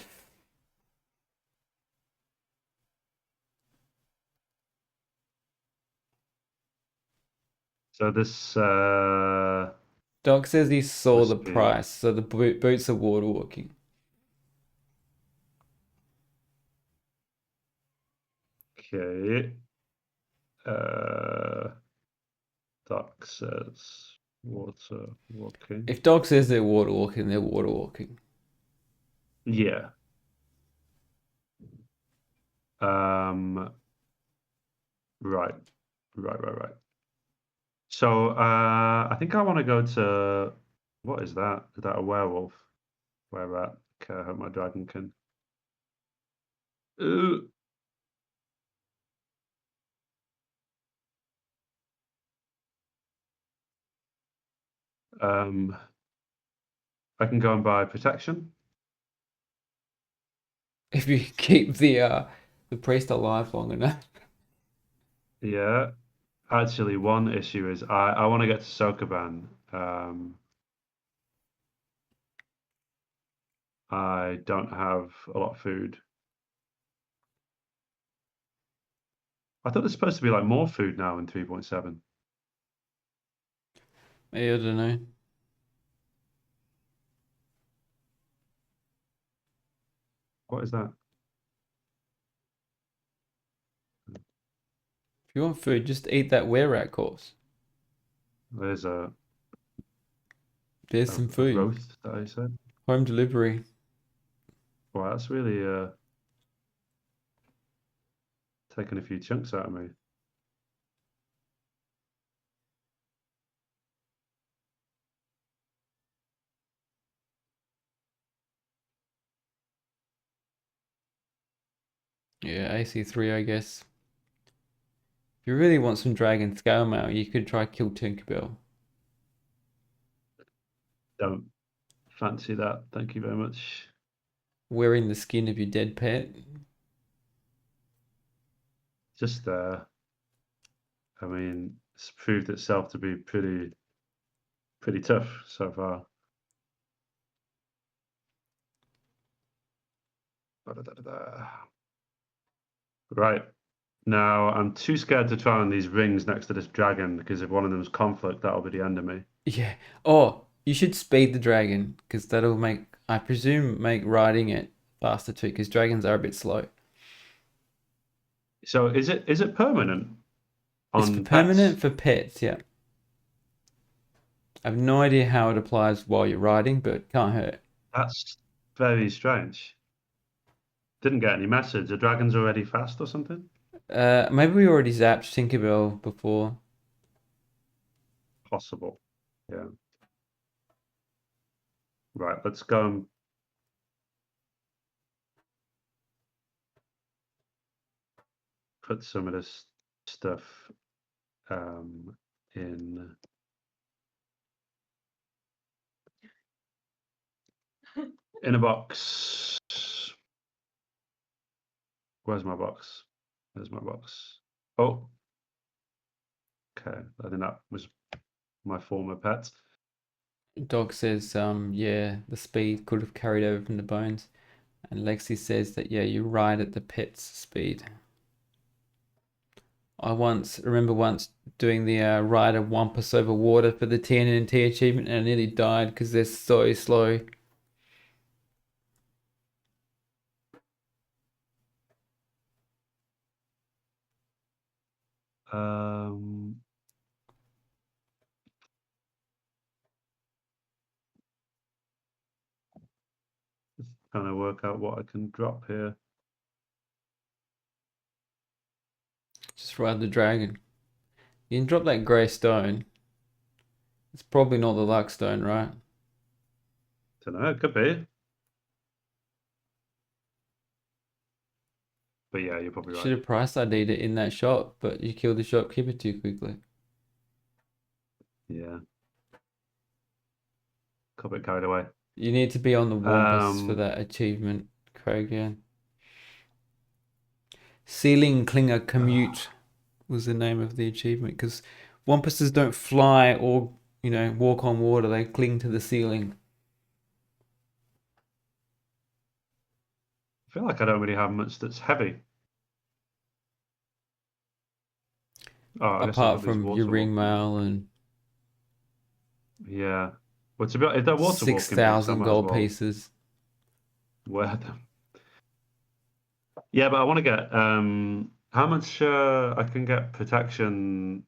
So this Doc says he saw the must be- price, so the boots are water walking. Okay. Doc says water walking. If Doc says they're water walking, they're water walking. Yeah. Right. So I think I want to go to, what is that? Is that a werewolf? Where at? Okay, I hope my dragon can. Ooh. I can go and buy protection. If you keep the priest alive long enough. Yeah. Actually, one issue is I want to get to Sokoban. I don't have a lot of food. I thought there's supposed to be like more food now in 3.7. I don't know. What is that? If you want food, just eat that were-rat corpse. There's There's some a food. growth that I said. Home delivery. Wow, that's really taking a few chunks out of me. Yeah, AC3, I guess. If you really want some dragon scale mail, you could try kill Tinkerbell. Don't fancy that. Thank you very much. Wearing the skin of your dead pet. Just I mean, it's proved itself to be pretty tough so far. Right. Now, I'm too scared to try on these rings next to this dragon because if one of them's conflict, that'll be the end of me. Yeah. Oh, you should speed the dragon because that'll make, I presume, make riding it faster too because dragons are a bit slow. So is it permanent It's on permanent pets? for pets, yeah. I have no idea how it applies while you're riding, but can't hurt. That's very strange. Didn't get any message. The dragon's already fast or something? Maybe we already zapped Tinkerbell before. Possible. Yeah. Right, let's go and put some of this stuff in a box. Where's my box? There's my box. Oh, okay. I think that was my former pet. Dog says, yeah, the speed could have carried over from the bones. And Lexi says that, yeah, you ride at the pet's speed. I remember once doing the ride a Wampus over water for the TNT achievement and I nearly died because they're so slow. Just trying to work out what I can drop here. Just ride the dragon. You can drop that grey stone. It's probably not the luck stone, right? Don't know, it could be. But yeah, you're probably Should right. have price ID'd it in that shop, but you killed the shopkeeper too quickly. Yeah. Got a bit carried away. You need to be on the Wampus for that achievement, Craig, yeah. Ceiling Clinger Commute was the name of the achievement because Wampuses don't fly or, walk on water. They cling to the ceiling. I feel like I don't really have much that's heavy. Oh, I guess I've Apart got these from water your ring walking. mail and Yeah. Well, if they're water walking, 6,000 might as gold well pieces. wear them. Yeah, but I want to get how much I can get protection.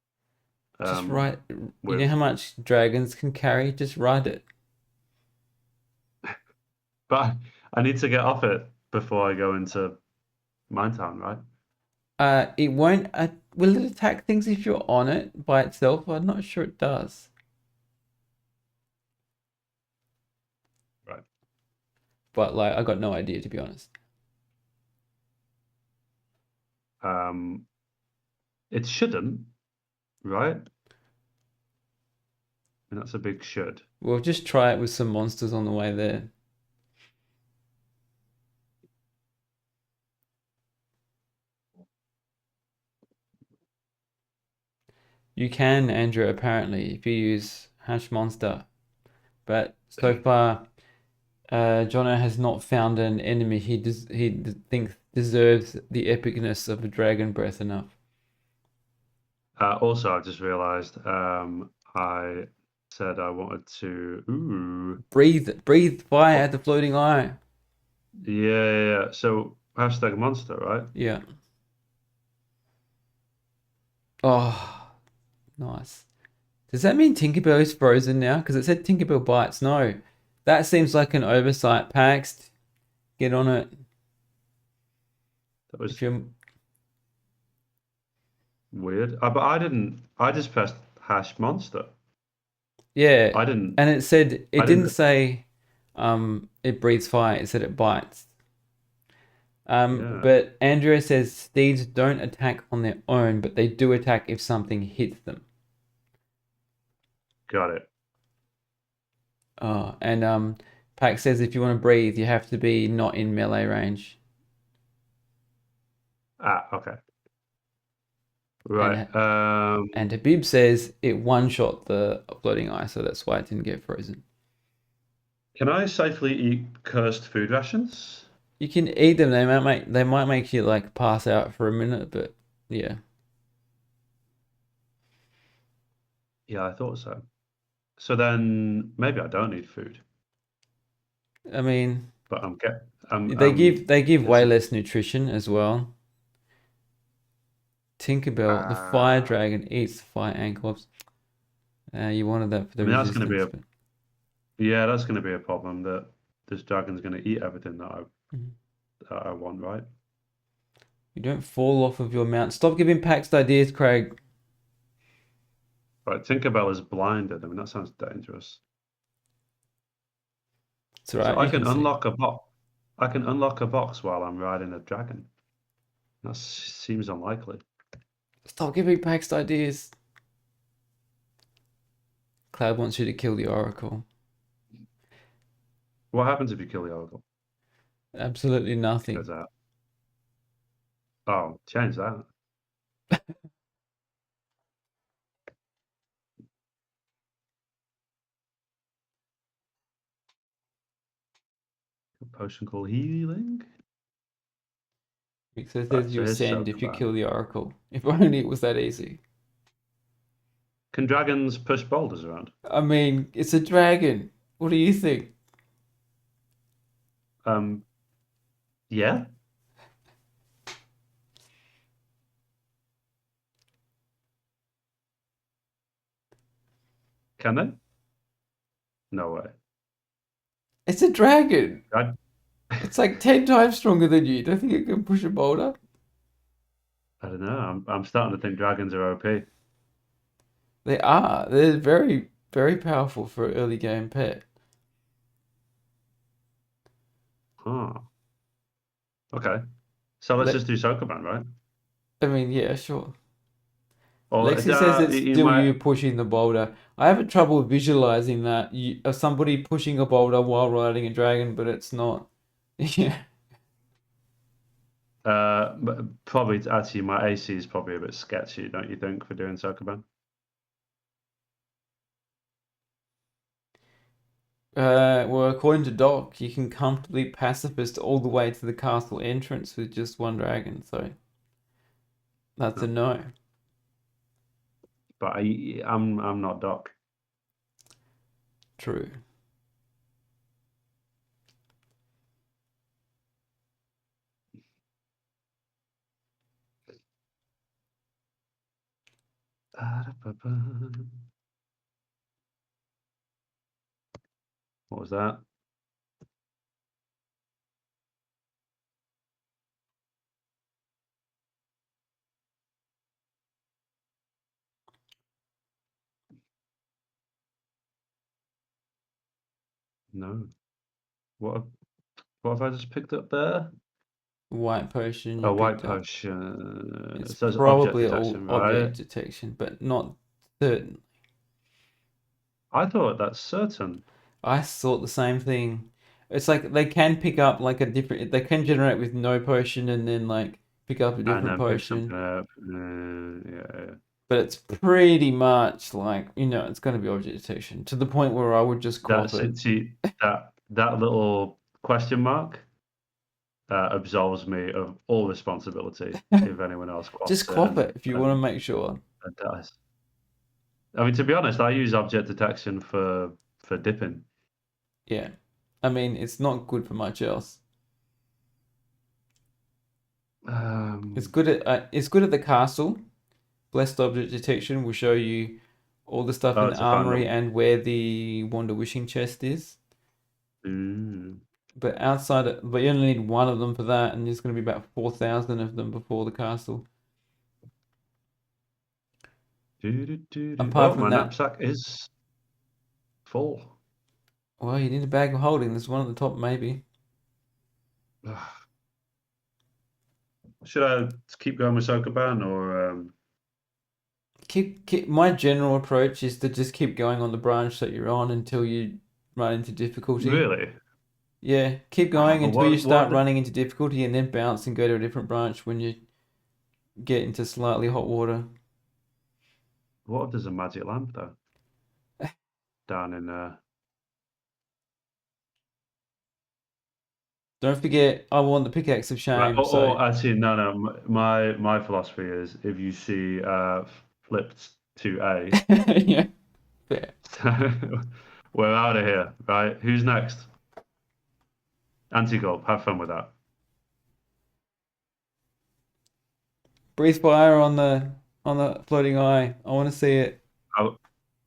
Just ride. You with know how much dragons can carry? Just ride it. but I need to get off it before I go into Minetown, right? It won't will it attack things if you're on it by itself? I'm not sure it does. Right. But like, I got no idea, to be honest. It shouldn't, right? And that's a big should. We'll just try it with some monsters on the way there. You can, Andrew, apparently, if you use hash monster. But so far, Jono has not found an enemy he thinks deserves the epicness of a dragon breath enough. Also, I've just realised I said I wanted to. Ooh. Breathe fire at the floating eye. Yeah. So hashtag monster, right? Yeah. Oh, nice. Does that mean Tinkerbell is frozen now? Because it said Tinkerbell bites. No, that seems like an oversight. Pax, get on it. That was If you're weird. But I didn't. I just pressed hash monster. yeah, I didn't. and it said it I didn't didn't. say it breathes fire. It said it bites. Yeah. But Andrea says steeds don't attack on their own, but they do attack if something hits them. Got it. Oh, and Pax says if you want to breathe, you have to be not in melee range. Okay. Right. And Habib says it one-shot the floating eye, so that's why it didn't get frozen. Can I safely eat cursed food rations? You can eat them. They might make you like pass out for a minute, but yeah. Yeah, I thought so. So then maybe I don't need food, I mean, but they give way it's- less nutrition as well. Tinkerbell, the fire dragon, eats fire ankylops. You wanted that for the that's going to be resistance. that's going to be a problem that this dragon's going to eat everything that I want, right? You don't fall off of your mount. Stop giving Paxed ideas, Craig. But Tinkerbell is blinded. I mean, that sounds dangerous. It's all right. So I you can can see. unlock a box. I can unlock a box while I'm riding a dragon. That seems unlikely. Stop giving Paxed ideas. Cloud wants you to kill the Oracle. What happens if you kill the oracle? Absolutely nothing. Goes out. Oh, change that. A potion called healing. Because it Right, says so you here's ascend if you Sokoban. kill the Oracle. If only it was that easy. Can dragons push boulders around? I mean, it's a dragon. What do you think? Yeah. Can they? No way. It's a dragon. I It's like 10 times stronger than you. Don't think it can push a boulder? don't know. I'm starting to think dragons are OP. They are. They're very, very powerful for an early game pet. Huh. Okay. So let's Le- just do Sokoban, right? I mean, yeah, sure. Or Lexi says it's you still might. you pushing the boulder. I have trouble visualizing that somebody pushing a boulder while riding a dragon, but it's not. Yeah. But probably actually my AC is probably a bit sketchy, don't you think, for doing Sokoban? Well, according to Doc, you can comfortably pacifist all the way to the castle entrance with just one dragon, so that's a no. But I'm not Doc. True. What was that? No. What have I just picked up there? White potion you A white picked up. potion. It's It says object probably all detection, right? object detection, but not certain. I thought that's certain. I thought the same thing. It's like they can pick up like a different. They can generate with no potion and then like pick up a And different then pick potion. something up. Yeah. But it's pretty much like it's going to be object detection to the point where I would just crop That's it. it. See, that little question mark absolves me of all responsibility if anyone else crops Just it. crop it if you want to make sure. And dies. I mean, to be honest, I use object detection for dipping. Yeah, I mean it's not good for much else. It's good at the castle. Blessed object detection will show you all the stuff in the to find armory them. and where the Wanda Wishing chest is. But but you only need one of them for that, and there's going to be about 4,000 of them before the castle. Apart from my that, knapsack is full. well, you need a bag of holding. There's one at the top, maybe. Should I keep going with Sokoban or? Keep. My general approach is to just keep going on the branch that you're on until you run into difficulty. Really? Yeah, keep going but until you start what running into difficulty, and then bounce and go to a different branch when you get into slightly hot water. What if there's a magic lamp though? Down in Don't forget, I want the pickaxe of shame. Right. So Actually, no. My philosophy is if you see flipped to A, yeah, fair. we're out of here. Right? Who's next? Anti-Gulp. Have fun with that. Breathe fire on the floating eye. I want to see it.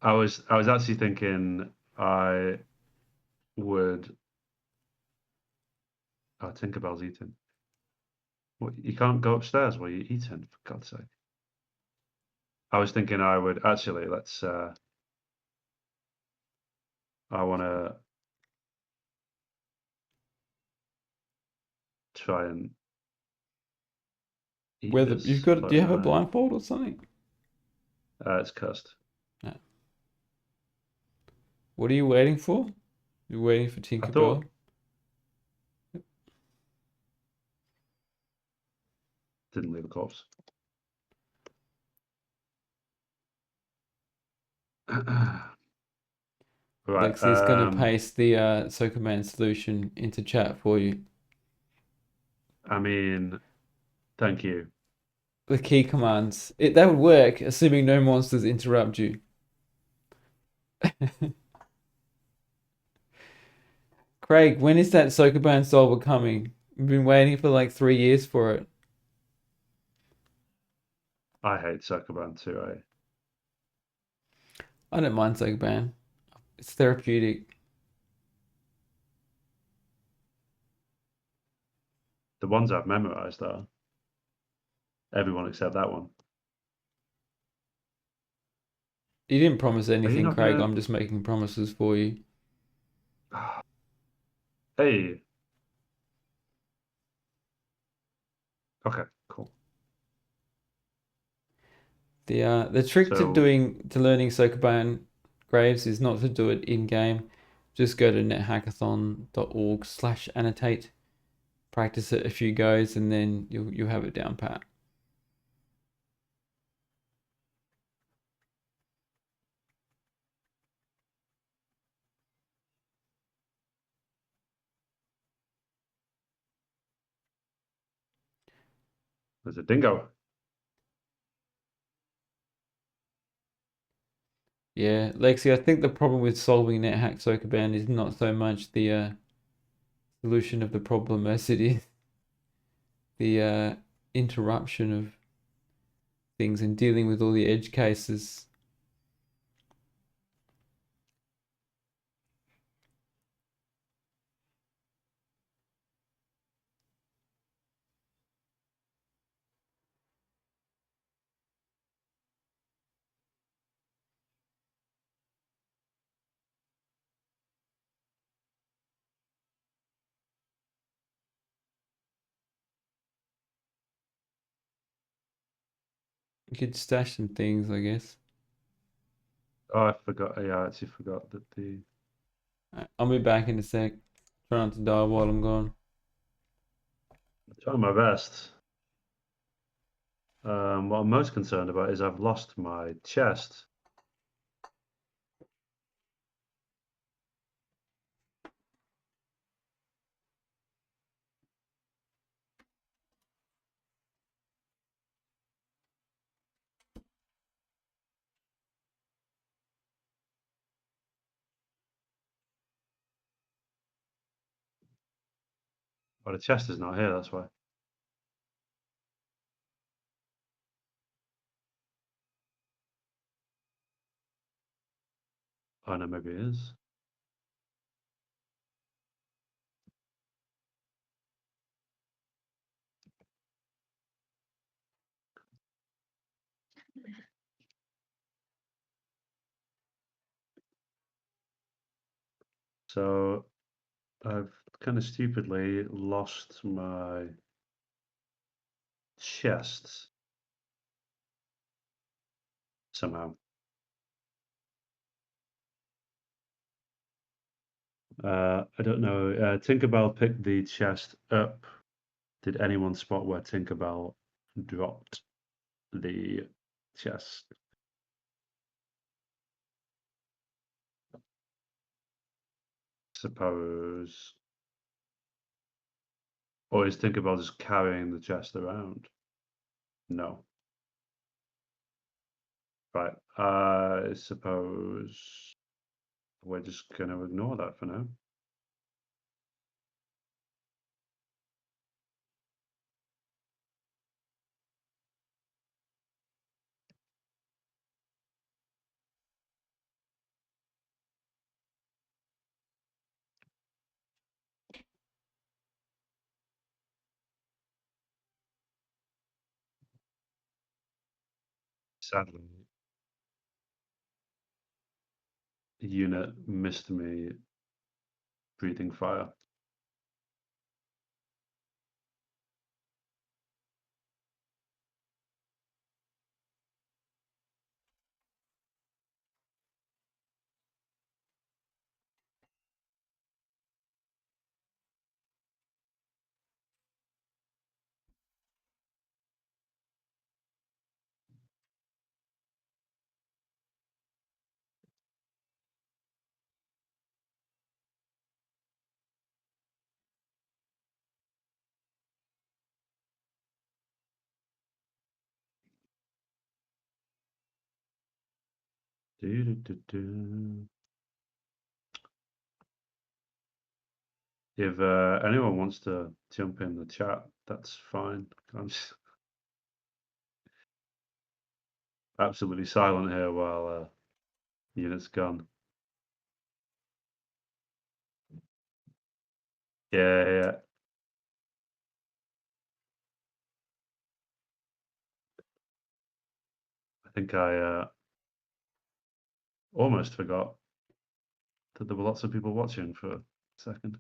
I was actually thinking I would. Oh, Tinkerbell's eating. What, you can't go upstairs while you're eating, for God's sake. I was thinking I would actually let's. I want to try and eat Whether this. you've got, do you have a floating eye. blindfold or something? It's cursed. No. What are you waiting for? You're waiting for Tinkerbell. Didn't leave a corpse. Right. Lexi's gonna paste the Sokoman solution into chat for you. I mean, thank you. The key commands. That would work, assuming no monsters interrupt you. Craig, when is that Sokoban solver coming? We've been waiting for like 3 years for it. I hate Sokoban too. I don't mind Sokoban. It's therapeutic. The ones I've memorized are everyone except that one. You didn't promise anything, not Craig. gonna- I'm just making promises for you. Hey. Okay, cool. The trick So- to learning Sokoban Graves is not to do it in game. Just go to nethackathon.org/annotate. Practice it a few goes, and then you'll have it down pat. There's a dingo. Yeah, Lexi, I think the problem with solving NetHack Sokoban is not so much the solution of the problem as it is the interruption of things and dealing with all the edge cases. You could stash some things, I guess. Oh, I forgot. Yeah, I actually forgot that the. I'll be back in a sec. Try not to die while I'm gone. Trying my best. What I'm most concerned about is I've lost my chest. Oh, the chest is not here, that's why. Oh, no, maybe it is. So I've kind of stupidly lost my chest somehow. I don't know. Tinkerbell picked the chest up. Did anyone spot where Tinkerbell dropped the chest? Suppose. Or is Tinkerbell just carrying the chest around? No. Right. I suppose we're just going to ignore that for now. Sadly, the unit missed me breathing fire. Do-do-do-do. If anyone wants to jump in the chat, that's fine. I'm just absolutely silent here while unit's gone. Yeah. I think I almost forgot that there were lots of people watching for a second.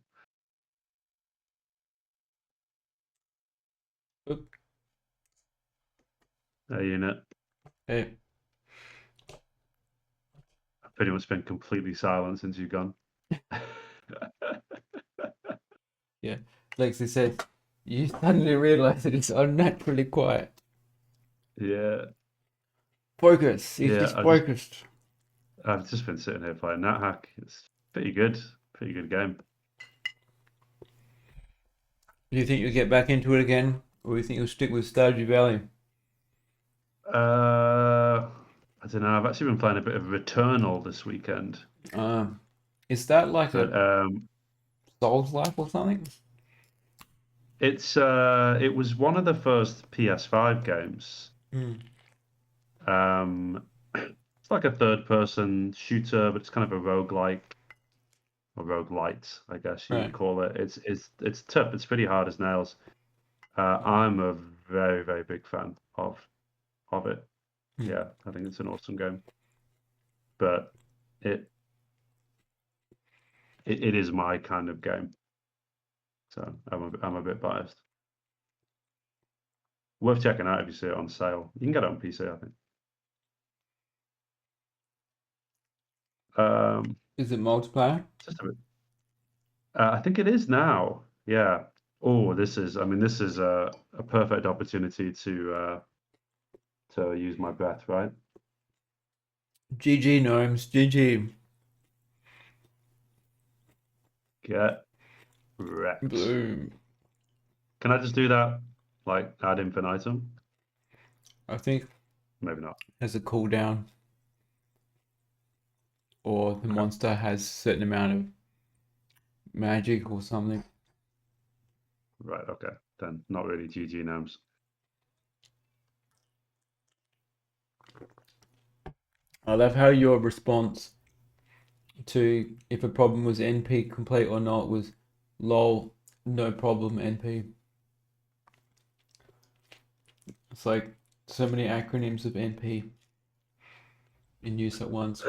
Oop. Hey, unit. Hey, I've pretty much been completely silent since you've gone. yeah. Lexi said, you suddenly realize that it's unnaturally quiet. Yeah. Focus. He's Yeah, just focused. I've just been sitting here playing NetHack. It's pretty good. Pretty good game. Do you think you'll get back into it again, or do you think you'll stick with Stardew Valley? I don't know. I've actually been playing a bit of Returnal this weekend. Is that like But a Souls-like or something? it was one of the first PS5 games. It's like a third-person shooter, but it's kind of a roguelike or roguelite, I guess you would Right. call it. It's tough. It's pretty hard as nails. I'm a very, very big fan of it. Yeah, I think it's an awesome game. But it is my kind of game. So I'm a bit biased. Worth checking out if you see it on sale. You can get it on PC, I think. Is it multiplayer? Just a bit. I think it is now. Yeah. Oh, this is a perfect opportunity to use my breath, right? GG gnomes, GG. Get wrecked. Boom. Can I just do that, like ad infinitum? I think Maybe not. there's a cooldown, or the monster has a certain amount of magic or something. Right, okay. Then not really GG gnomes. I love how your response to if a problem was NP complete or not was lol, no problem NP. It's like so many acronyms of NP in use at once.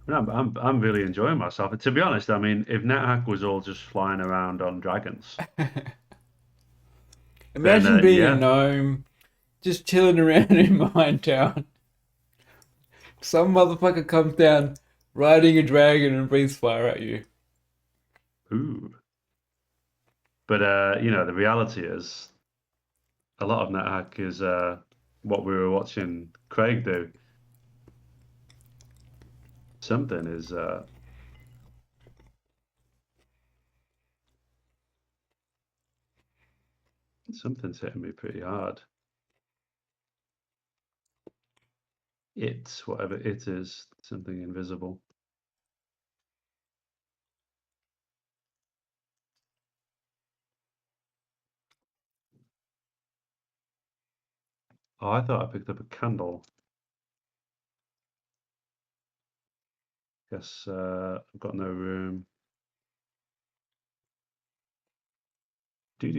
I'm really enjoying myself. And to be honest, I mean, if NetHack was all just flying around on dragons, Imagine being yeah. a gnome, just chilling around in Minetown. Some motherfucker comes down riding a dragon and breathes fire at you. Ooh. But the reality is, a lot of NetHack is what we were watching Craig do. Something is something's hitting me pretty hard. It's whatever it is, something invisible. Oh, I thought I picked up a candle. Guess I've got no room. Do.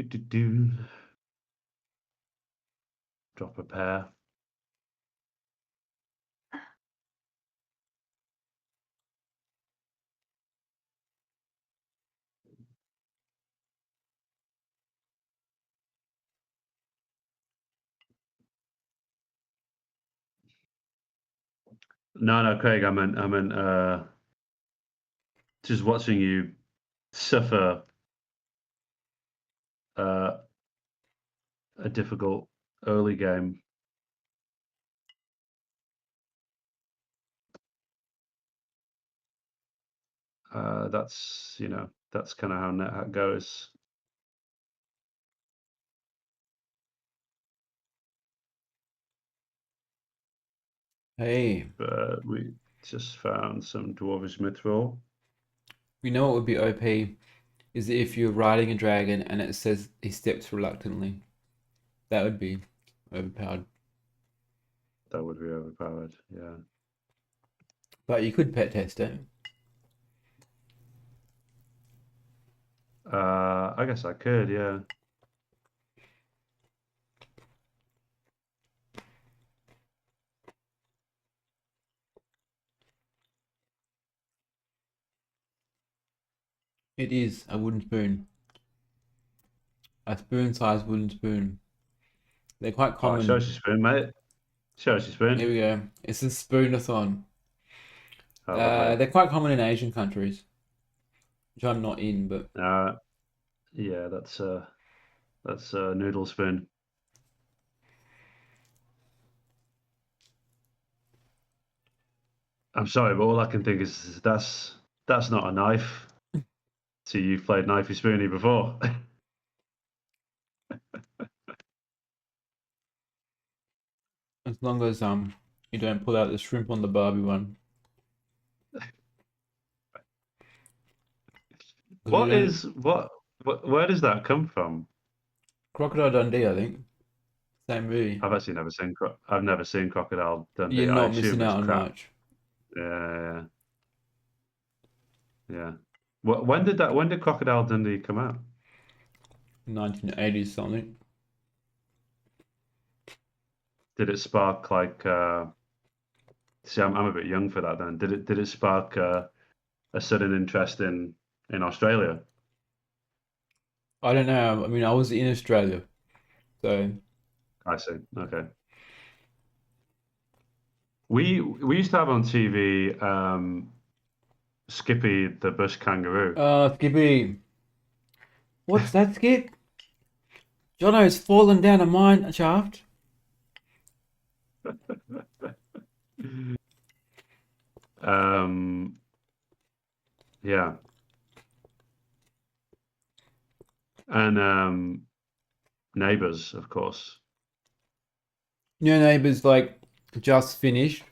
Drop a pair. No, Craig, I meant just watching you suffer a difficult early game. That's that's kind of how NetHack goes. Hey, But we just found some dwarvish mithril. you know what would be OP? Is if you're riding a dragon and it says he steps reluctantly. That would be overpowered. That would be overpowered, yeah. But you could pet test it. I guess I could, yeah. It is a wooden spoon. A spoon-sized wooden spoon. They're quite Oh, common. show us your spoon, mate. Show us your spoon. Here we go. It's a spoonathon. Oh, lovely. They're quite common in Asian countries, which I'm not in, but Yeah, that's a noodle spoon. I'm sorry, but all I can think is that's not a knife. See, you've played knifey spoony before. as long as you don't pull out the shrimp on the Barbie one. Where does that come from? Crocodile Dundee, I think. Same movie. I've never seen Crocodile Dundee. You're I not assume missing it's out on crap. much. Yeah. When did Crocodile Dundee come out? 1980s something. did it spark like? See, I'm a bit young for that. Then did it spark a sudden interest in Australia? I don't know. I mean, I was in Australia, so I see. Okay. We used to have on TV Skippy the bush kangaroo. Skippy, what's that, Skip? Jono's fallen down a mine shaft. Yeah, and Neighbours, of course. New Neighbours like just finished.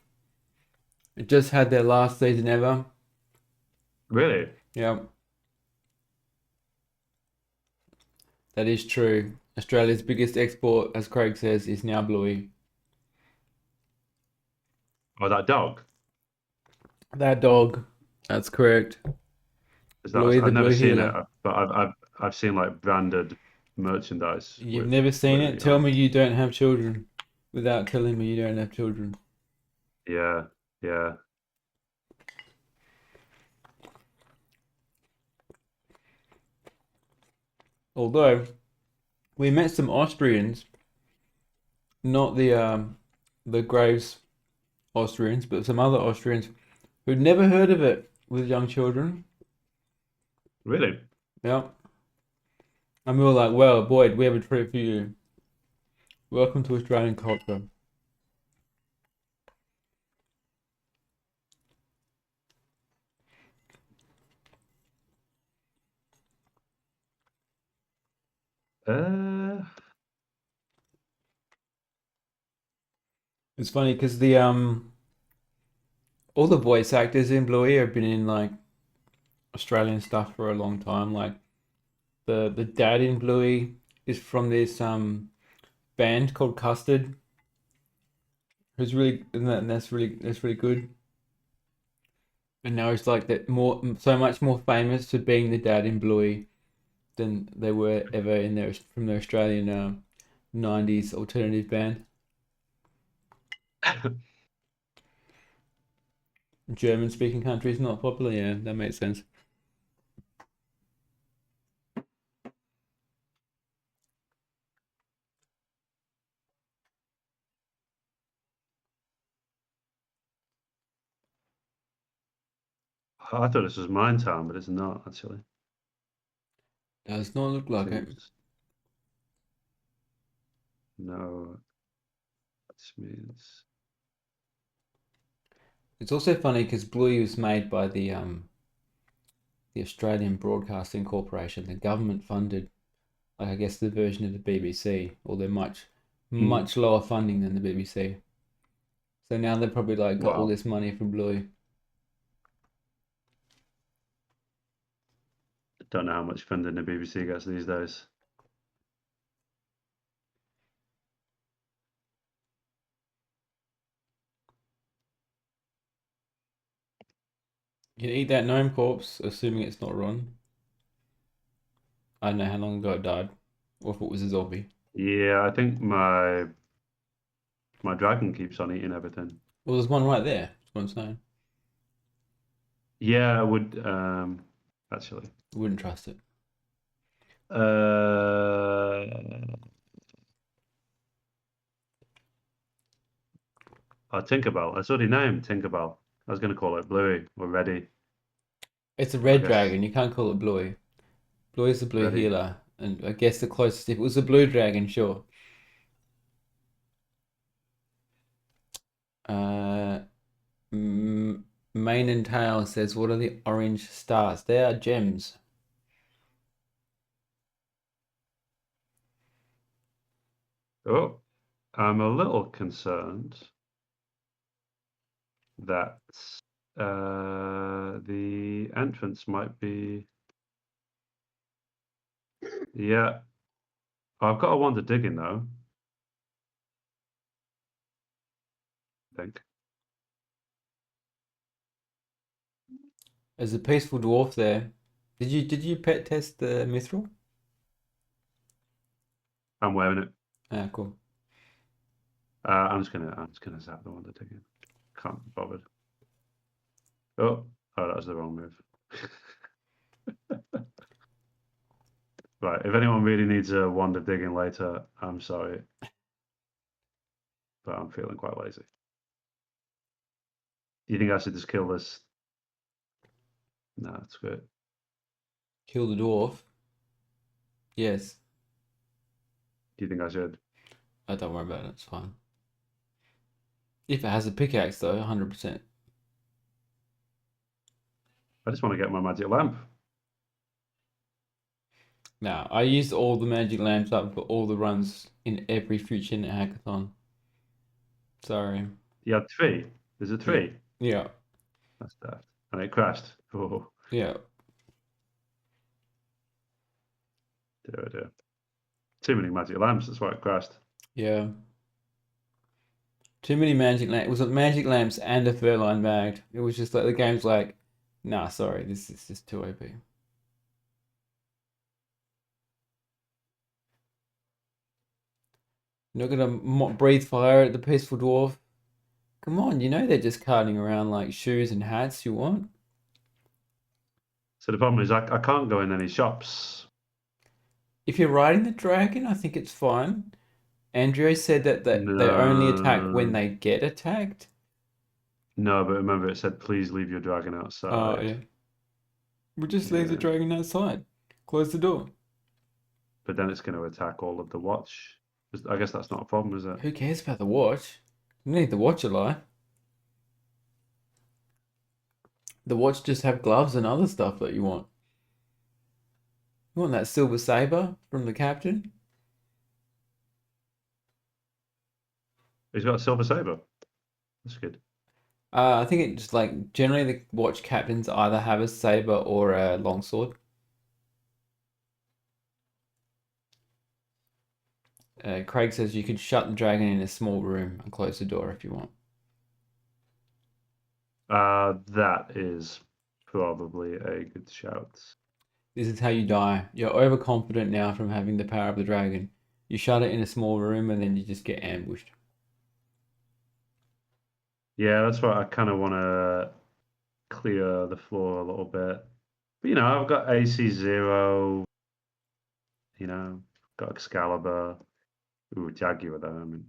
It just had their last season ever. Really? Yeah, that is true. Australia's biggest export, as Craig says, is now Bluey. Oh, that dog. That dog. That's correct. Is that? Bluey the I've never Blue seen it, Healer. but I've seen like branded merchandise You've with never seen Bluey it? Tell on me it. you don't have children without telling me you don't have children. Yeah, yeah. Although we met some Austrians, not the Graves Austrians, but some other Austrians who'd never heard of it with young children. Really? Yeah. And we were like, well, Boyd, we have a treat for you. Welcome to Australian culture. Uh, It's funny because the all the voice actors in Bluey have been in like Australian stuff for a long time. Like the dad in Bluey is from this band called Custard, who's really and that's really good. And now he's like that more so much more famous for being the dad in Bluey than they were ever in their from their Australian 90s alternative band. German speaking countries not popular, yeah, that makes sense. I thought this was Mine Town, but it's not actually. Does not look like it. Seems no. This means It's also funny because Bluey was made by the Australian Broadcasting Corporation. The government funded, like I guess, the version of the BBC, although much lower funding than the BBC. So now they've probably like got all wow. this money from Bluey. Don't know how much funding the BBC gets these days. You can eat that gnome corpse, assuming it's not rotten. I don't know how long ago it died, or if it was a zombie. Yeah, I think my dragon keeps on eating everything. Well, there's one right there. That's what I'm saying. Yeah, I would actually. Wouldn't trust it. Tinkerbell. It's already named Tinkerbell. I was going to call it Bluey or Reddy. It's a I red guess dragon. You can't call it Bluey. Bluey's the blue Reddy. healer, and I guess the closest if it was a blue dragon, sure. Mane and Tail says, "What are the orange stars? They are gems." Oh, I'm a little concerned that the entrance might be. Yeah, I've got a wand of digging though. I think. There's a peaceful dwarf there. Did you pet test the mithril? I'm wearing it. Ah, cool. I'm just gonna zap the Wonder Digging. Can't be bothered. Oh, that was the wrong move. Right, if anyone really needs a Wonder Digging later, I'm sorry, but I'm feeling quite lazy. Do you think I should just kill this? No, that's good. Kill the dwarf. Yes. Do you think I should? Don't worry about it. It's fine. If it has a pickaxe, though, 100%. I just want to get my magic lamp. Now, I used all the magic lamps up for all the runs in every future NetHackathon. Sorry. You had 3. There's a 3. Yeah. That's daft. And it crashed. Oh, Yeah. dear. Too many magic lamps. That's why it crashed. Yeah. Too many magic lamps. It was like magic lamps and a fur-lined bag. It was just like the game's like, nah, sorry, this is just too OP. You're not gonna breathe fire at the peaceful dwarf. Come on, you know they're just carting around like shoes and hats you want. So the problem is I can't go in any shops. If you're riding the dragon, I think it's fine. Andrea said that they only attack when they get attacked. No, but remember it said please leave your dragon outside. Oh, yeah. We'll just leave the Yeah. dragon outside. Close the door. But then it's going to attack all of the watch. I guess that's not a problem, is it? Who cares about the watch? You don't need the watch alive. The watch just have gloves and other stuff that you want. You want that silver saber from the captain? He's got a silver saber. That's good. I think it just like generally the watch captains either have a saber or a longsword. Craig says you could shut the dragon in a small room and close the door if you want. That is probably a good shout. This is how you die. You're overconfident now from having the power of the dragon. You shut it in a small room and then you just get ambushed. Yeah, that's why I kind of want to clear the floor a little bit. But, I've got AC 0, got Excalibur. Ooh, Jaguar though, I mean.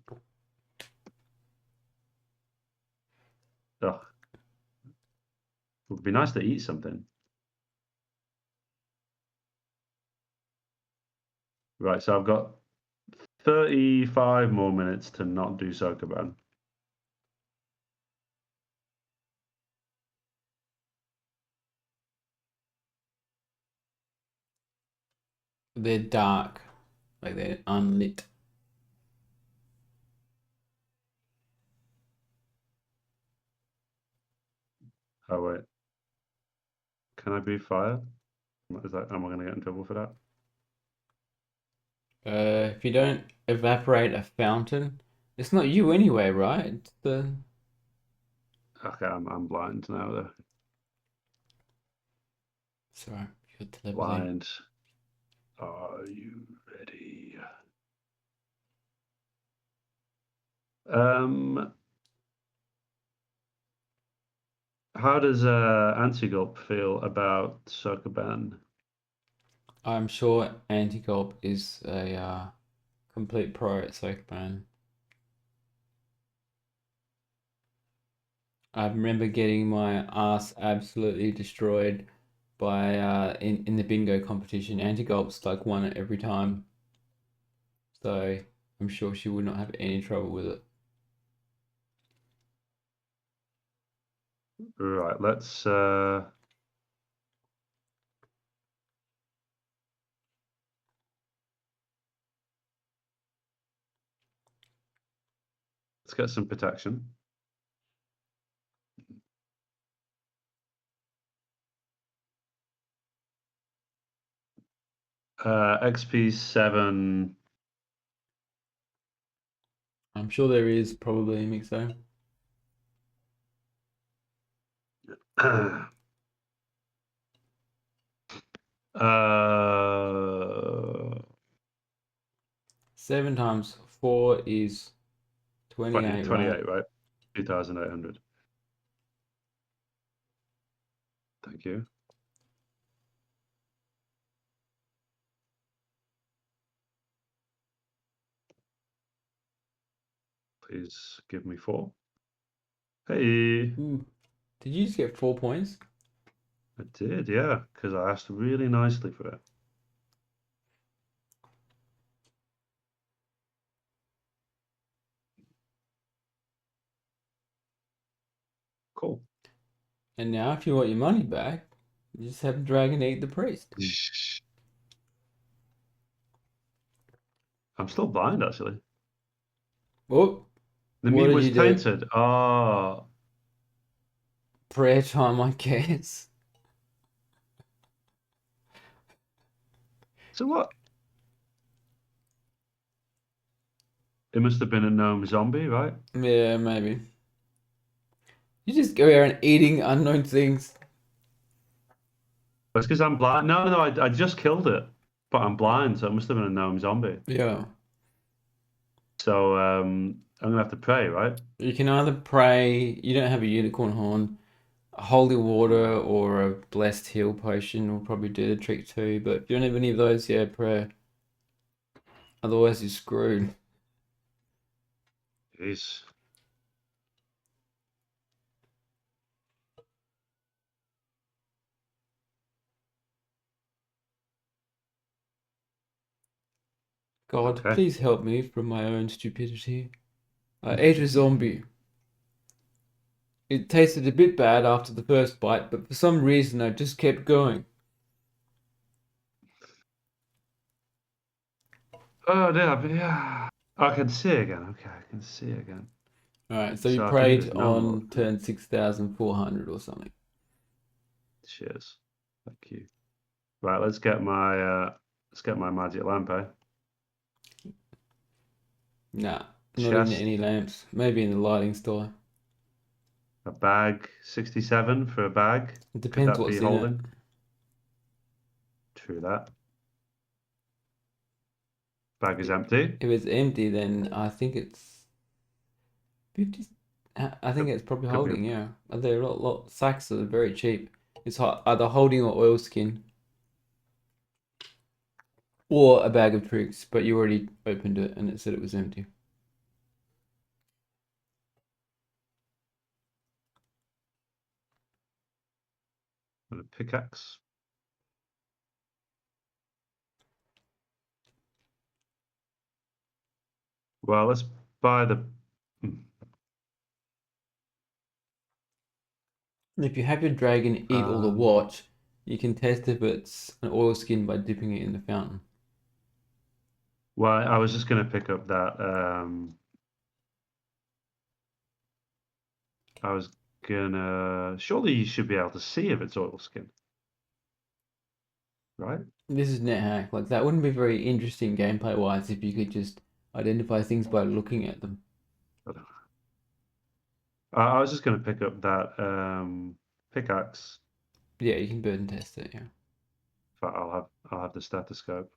Ugh. It would be nice to eat something. Right, so I've got 35 more minutes to not do Sokoban. They're dark, like they're unlit. Oh wait, can I breathe fire? Am I going to get in trouble for that? If you don't evaporate a fountain, it's not you anyway, right? It's the Okay, I'm blind now though. sorry, your telepathy. Blind. Are you ready? How does Antigulp feel about Sokoban? I'm sure Antigulp is a complete pro at Sokoban. I remember getting my ass absolutely destroyed by in the bingo competition. Antigulp's like won it every time. So I'm sure she would not have any trouble with it. Right, let's get some protection. XP 7. I'm sure there is probably a mixo. uh, 7 times 4 is 28, 28, right? right? 2,800. Thank you. Please give me 4. Hey, Ooh. Did you just get 4 points? I did, yeah, because I asked really nicely for it. Cool. And now, if you want your money back, you just have the dragon eat the priest. I'm still blind, actually. Oh, The what meat did was you do? tainted. Oh, Prayer time, I guess. so what? It must have been a gnome zombie, right? Yeah, maybe. You just go around eating unknown things. That's because I'm blind. No, no, I just killed it, but I'm blind, so it must have been a gnome zombie. Yeah. So I'm gonna have to pray, right? You can either pray, you don't have a unicorn horn, a holy water or a blessed heal potion will probably do the trick too, but if you don't have any of those, yeah, prayer. Otherwise, you're screwed. Jeez. God, Okay. please help me from my own stupidity. I ate a zombie. It tasted a bit bad after the first bite, but for some reason I just kept going. Oh, yeah. I can see again. Okay, I can see again. Alright, so you So I can eat prayed this gnome. on turn 6,400 or something. Cheers. Thank you. Right, let's get my magic lamp, eh? Nah, not in Chest, any lamps. Maybe in the lighting store. a bag, 67 for a bag. It Could depends that be what's in it. holding? True that. Bag is empty. If it's empty, then I think it's 50. I think it's probably Could be holding, yeah. They're a lot, sacks are very cheap. It's either holding or oilskin. Or a bag of tricks, but you already opened it and it said it was empty. and a pickaxe. Well, let's buy the. If you have your dragon eat all the watch, you can test if it's an oilskin by dipping it in the fountain. Well, I was just going to pick up that. I was gonna. Surely you should be able to see if it's oil skin, right? This is NetHack. Like, that wouldn't be very interesting gameplay wise if you could just identify things by looking at them. I was just going to pick up that pickaxe. Yeah, you can burn test it, yeah. In fact, I'll have the stethoscope.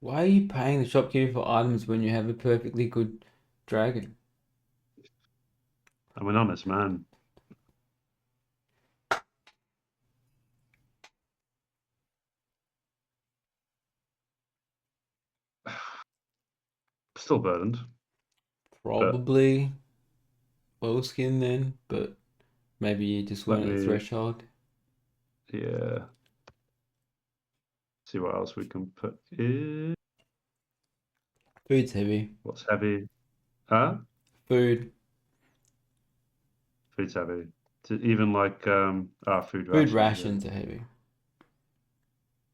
Why are you paying the shopkeeper for items when you have a perfectly good dragon? I'm an honest man. Still burdened. Probably oilskin then, but maybe you just Let weren't at me. threshold. Yeah. See what else we can put in. Food's heavy. What's heavy? Huh? Food. Food's heavy. Even like food Food rations. rations are heavy.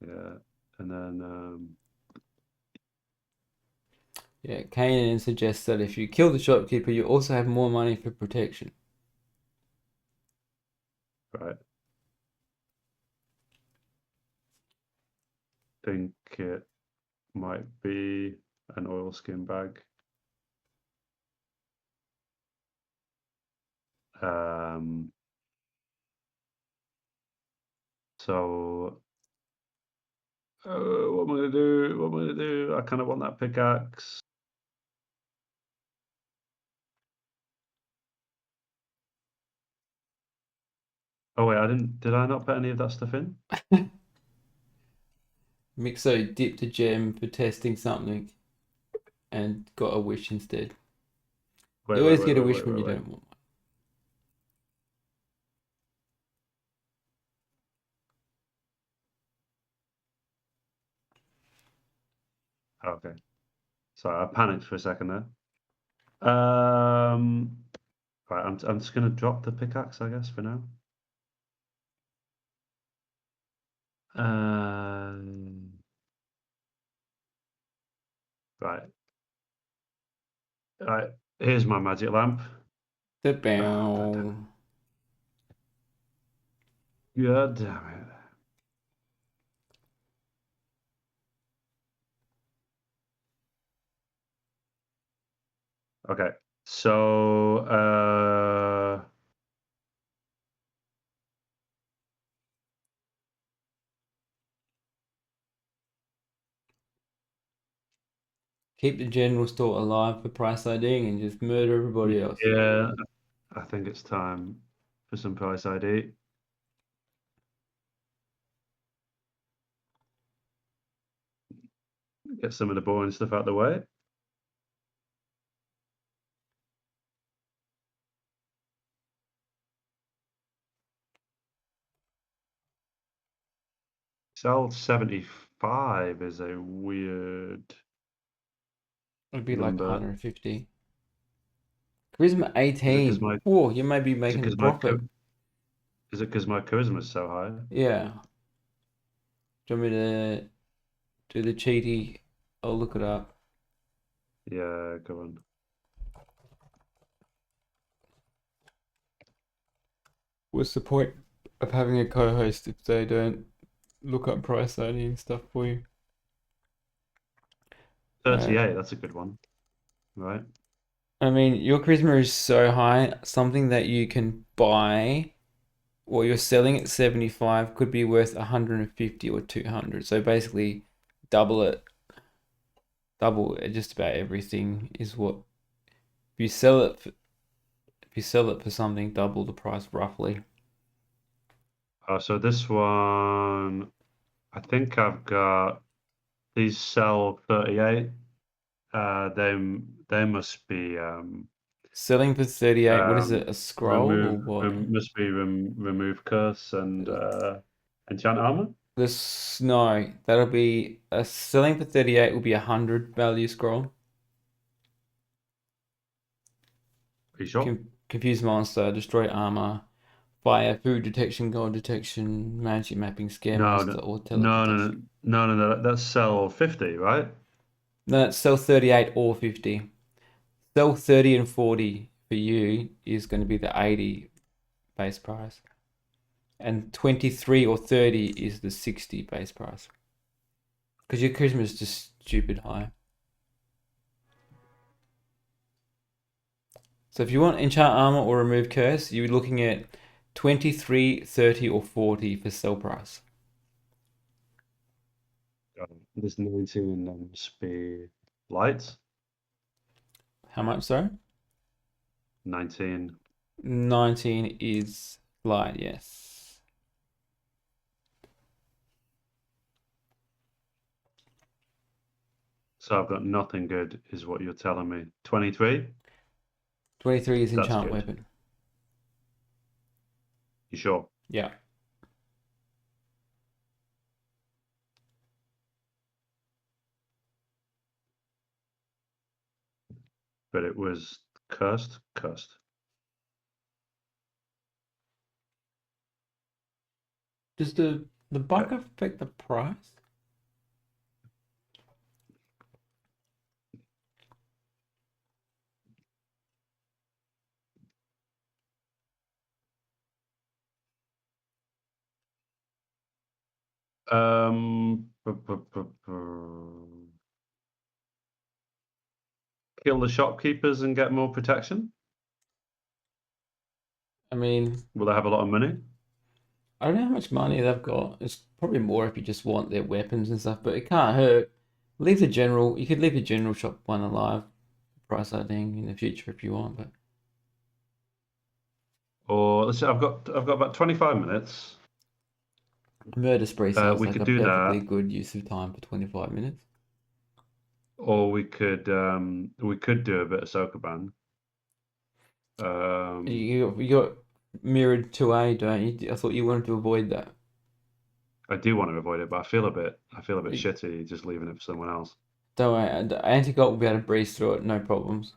Yeah. And then Yeah, Kanan suggests that if you kill the shopkeeper, you also have more money for protection. right. Think it might be an oilskin bag. So what am I gonna do? What am I gonna do? I kind of want that pickaxe. Oh wait, I didn't. Did I not put any of that stuff in? Mixo dipped a gem for testing something and got a wish instead. Wait, You wait, always wait, get a wait, wish wait, when wait, you wait. don't want one. Okay. Sorry, I panicked for a second there. Right, I'm just gonna drop the pickaxe, I guess, for now. Right. Right. Here's my magic lamp. The God damn bow. it. God damn it. Okay. So Keep the general store alive for price IDing and just murder everybody else. yeah, I think it's time for some price ID. Get some of the boring stuff out of the way. Sell 75 is a weird It'd be like number. 150. Charisma Is it 'cause 18. my Oh, you may be is it making a 'cause my profit. is it 'cause my charisma is so high? Yeah. Do you want me to do the cheaty? I'll look it up. Yeah, go on. What's the point of having a co-host if they don't look up price ID and stuff for you? 38, that's a good one. Right? I mean, your charisma is so high, something that you can buy or you're selling at 75 could be worth 150 or 200. So basically, double it. Double just about everything is what if you sell it for something, double the price roughly. So this one, I think I've got these sell 38. They must be Selling for 38, what is it? A scroll or what? must be remove curse and enchant armor. No, that'll be a selling for 38 will be 100 value scroll. Are you sure? Confuse monster, destroy armor, fire, food detection, gold detection, magic mapping, scare No, monster, or teleportation. no. That's sell 50, right? No, that's sell 38 or 50. Sell 30 and 40 for you is going to be the 80 base price. And 23 or 30 is the 60 base price. Because your charisma is just stupid high. So if you want enchant armor or remove curse, you're looking at 23, 30, or 40 for sell price. This 19 must be lights. How much, sorry? 19. 19 is light, yes. So I've got nothing good, is what you're telling me. 23? 23 is That's enchant good. weapon. You sure? Yeah. But it was cursed. Does the buck affect the price? Kill the shopkeepers and get more protection. I mean, Will they have a lot of money? I don't know how much money they've got. It's probably more if you just want their weapons and stuff, but it can't hurt. Leave the general. You could leave the general shop one alive. Price that thing in the future if you want, but Or let's see, I've got about 25 minutes. murder spree sounds We like could a do perfectly that, good use of time for 25 minutes. or we could do a bit of Sokoban. You got mirrored 2A, don't you? I thought you wanted to avoid that. I do want to avoid it, but I feel a bit You- shitty just leaving it for someone else. Don't worry, the anti-gold will be able to breeze through it, no problems.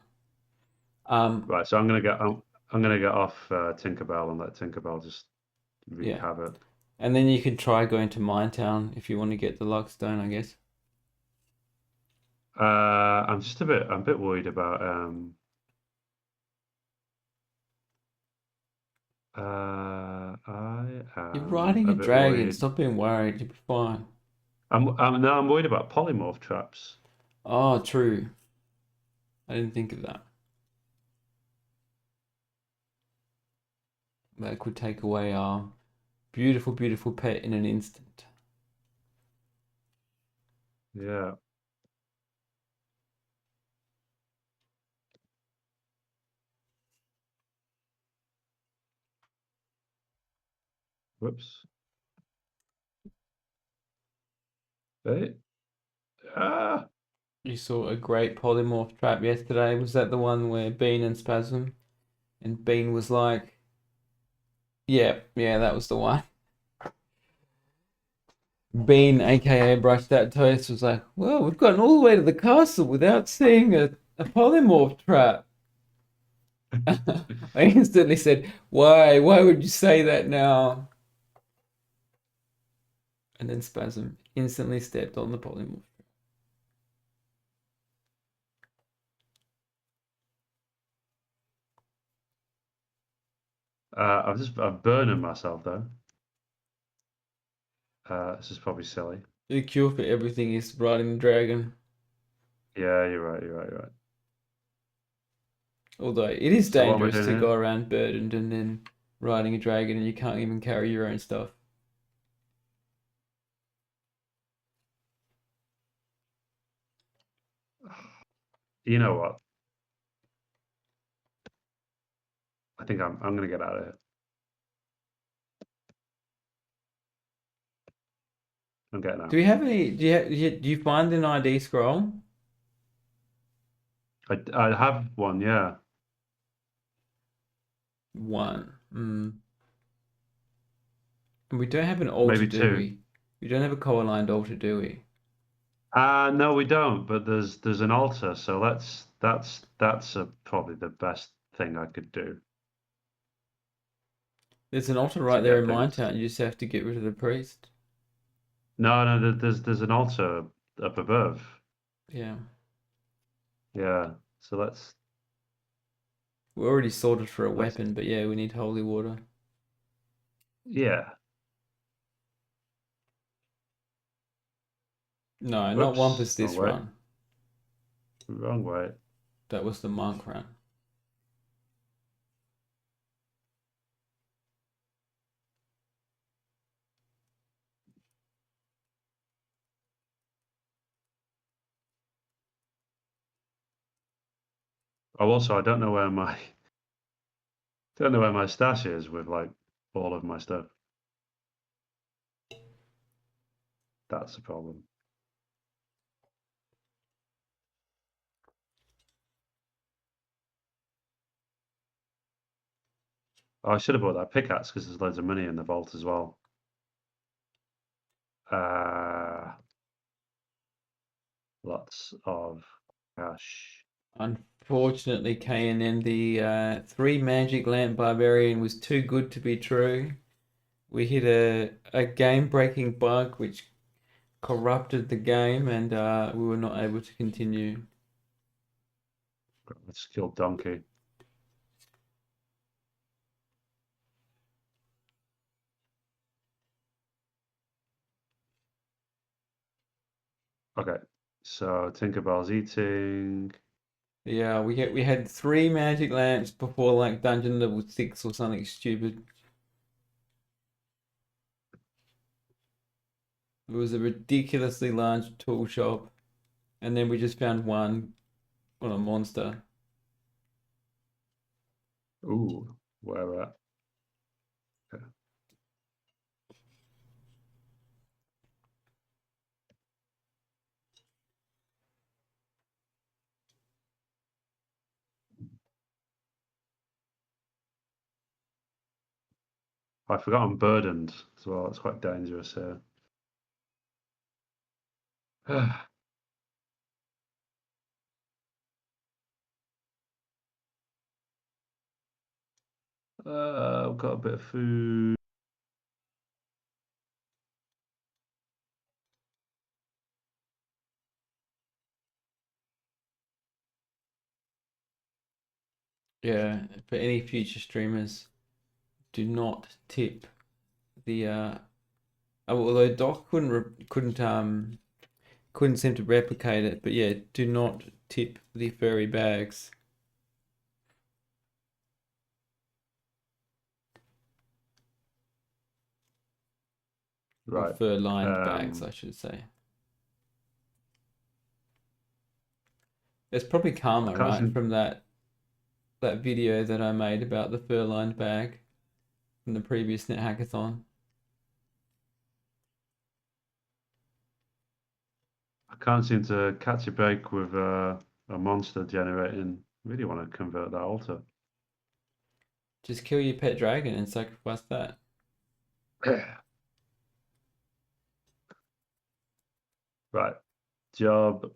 Right, so I'm gonna get off Tinkerbell and let Tinkerbell just wreak Yeah. havoc. And then you could try going to Minetown if you want to get the Luckstone, I guess. I'm a bit worried about I You're am riding a a bit dragon, worried. stop being worried, you'll be fine. I'm worried about polymorph traps. Oh, true. I didn't think of that. That could take away our beautiful, beautiful pet in an instant. Yeah. Whoops. Hey. Ah. You saw a great polymorph trap yesterday. Was that the one where Bean and Spasm? And Bean was like, yeah, that was the one. Bean, aka Brush That Toast, was like, well, we've gotten all the way to the castle without seeing a polymorph trap. I instantly said, why? Why would you say that now? And then Spasm instantly stepped on the polymorph. I'm burning myself though. This is probably silly. The cure for everything is riding the dragon. Yeah, you're right. You're right. Although it is So what am I dangerous doing to here? go around burdened and then riding a dragon and you can't even carry your own stuff. You know what? I think I'm gonna get out of here. I'm getting out. Do we have any? Do you find an ID scroll? I have one, yeah. One. And we don't have an altar, Maybe do two. we? We don't have a co-aligned altar, do we? No, we don't. But there's an altar, so that's probably the best thing I could do There's an altar to right there get in things. Minetown. You just have to get rid of the priest. No, there's an altar up above. Yeah. Yeah. So We're already sorted for a let's weapon, but yeah, we need holy water. yeah. No, not Whoops, Wampus wrong this way. run. Wrong way. That was the monk run. Oh, also, I don't know where my stash is with like all of my stuff. That's the problem. Oh, I should have bought that pickaxe because there's loads of money in the vault as well. Lots of cash. Unfortunately, K&N, the 3 magic lamp barbarian was too good to be true. We hit a game-breaking bug which corrupted the game, and we were not able to continue. Let's kill Donkey. Okay, so Tinkerbell's eating. Yeah, we had 3 magic lamps before like dungeon level 6 or something stupid. It was a ridiculously large tool shop, and then we just found one on a monster. Ooh, where at? Okay. I forgot I'm burdened as well. It's quite dangerous here. I've got a bit of food. Yeah, for any future streamers, do not tip the although Doc couldn't seem to replicate it, but yeah, do not tip the furry bags. Or Right. fur-lined bags, I should say. It's probably karma, can't right, seem- from that video that I made about the fur-lined bag from the previous NetHackathon. I can't seem to catch a break with a monster generating. Really want to convert that altar. Just kill your pet dragon and sacrifice that. Right. Job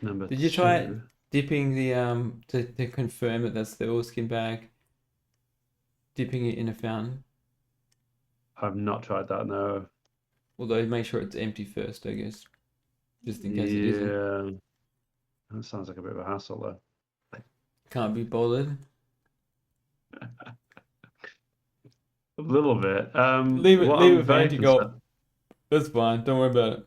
number Did you try 2. dipping the to confirm that that's the oilskin bag? Dipping it in a fountain. I've not tried that, no. Although make sure it's empty first, I guess. Just in case it isn't. Yeah. That sounds like a bit of a hassle, though. Can't be bothered. A little bit. Leave it What leave I'm it for very concerned. anti-gold. That's fine, don't worry about it.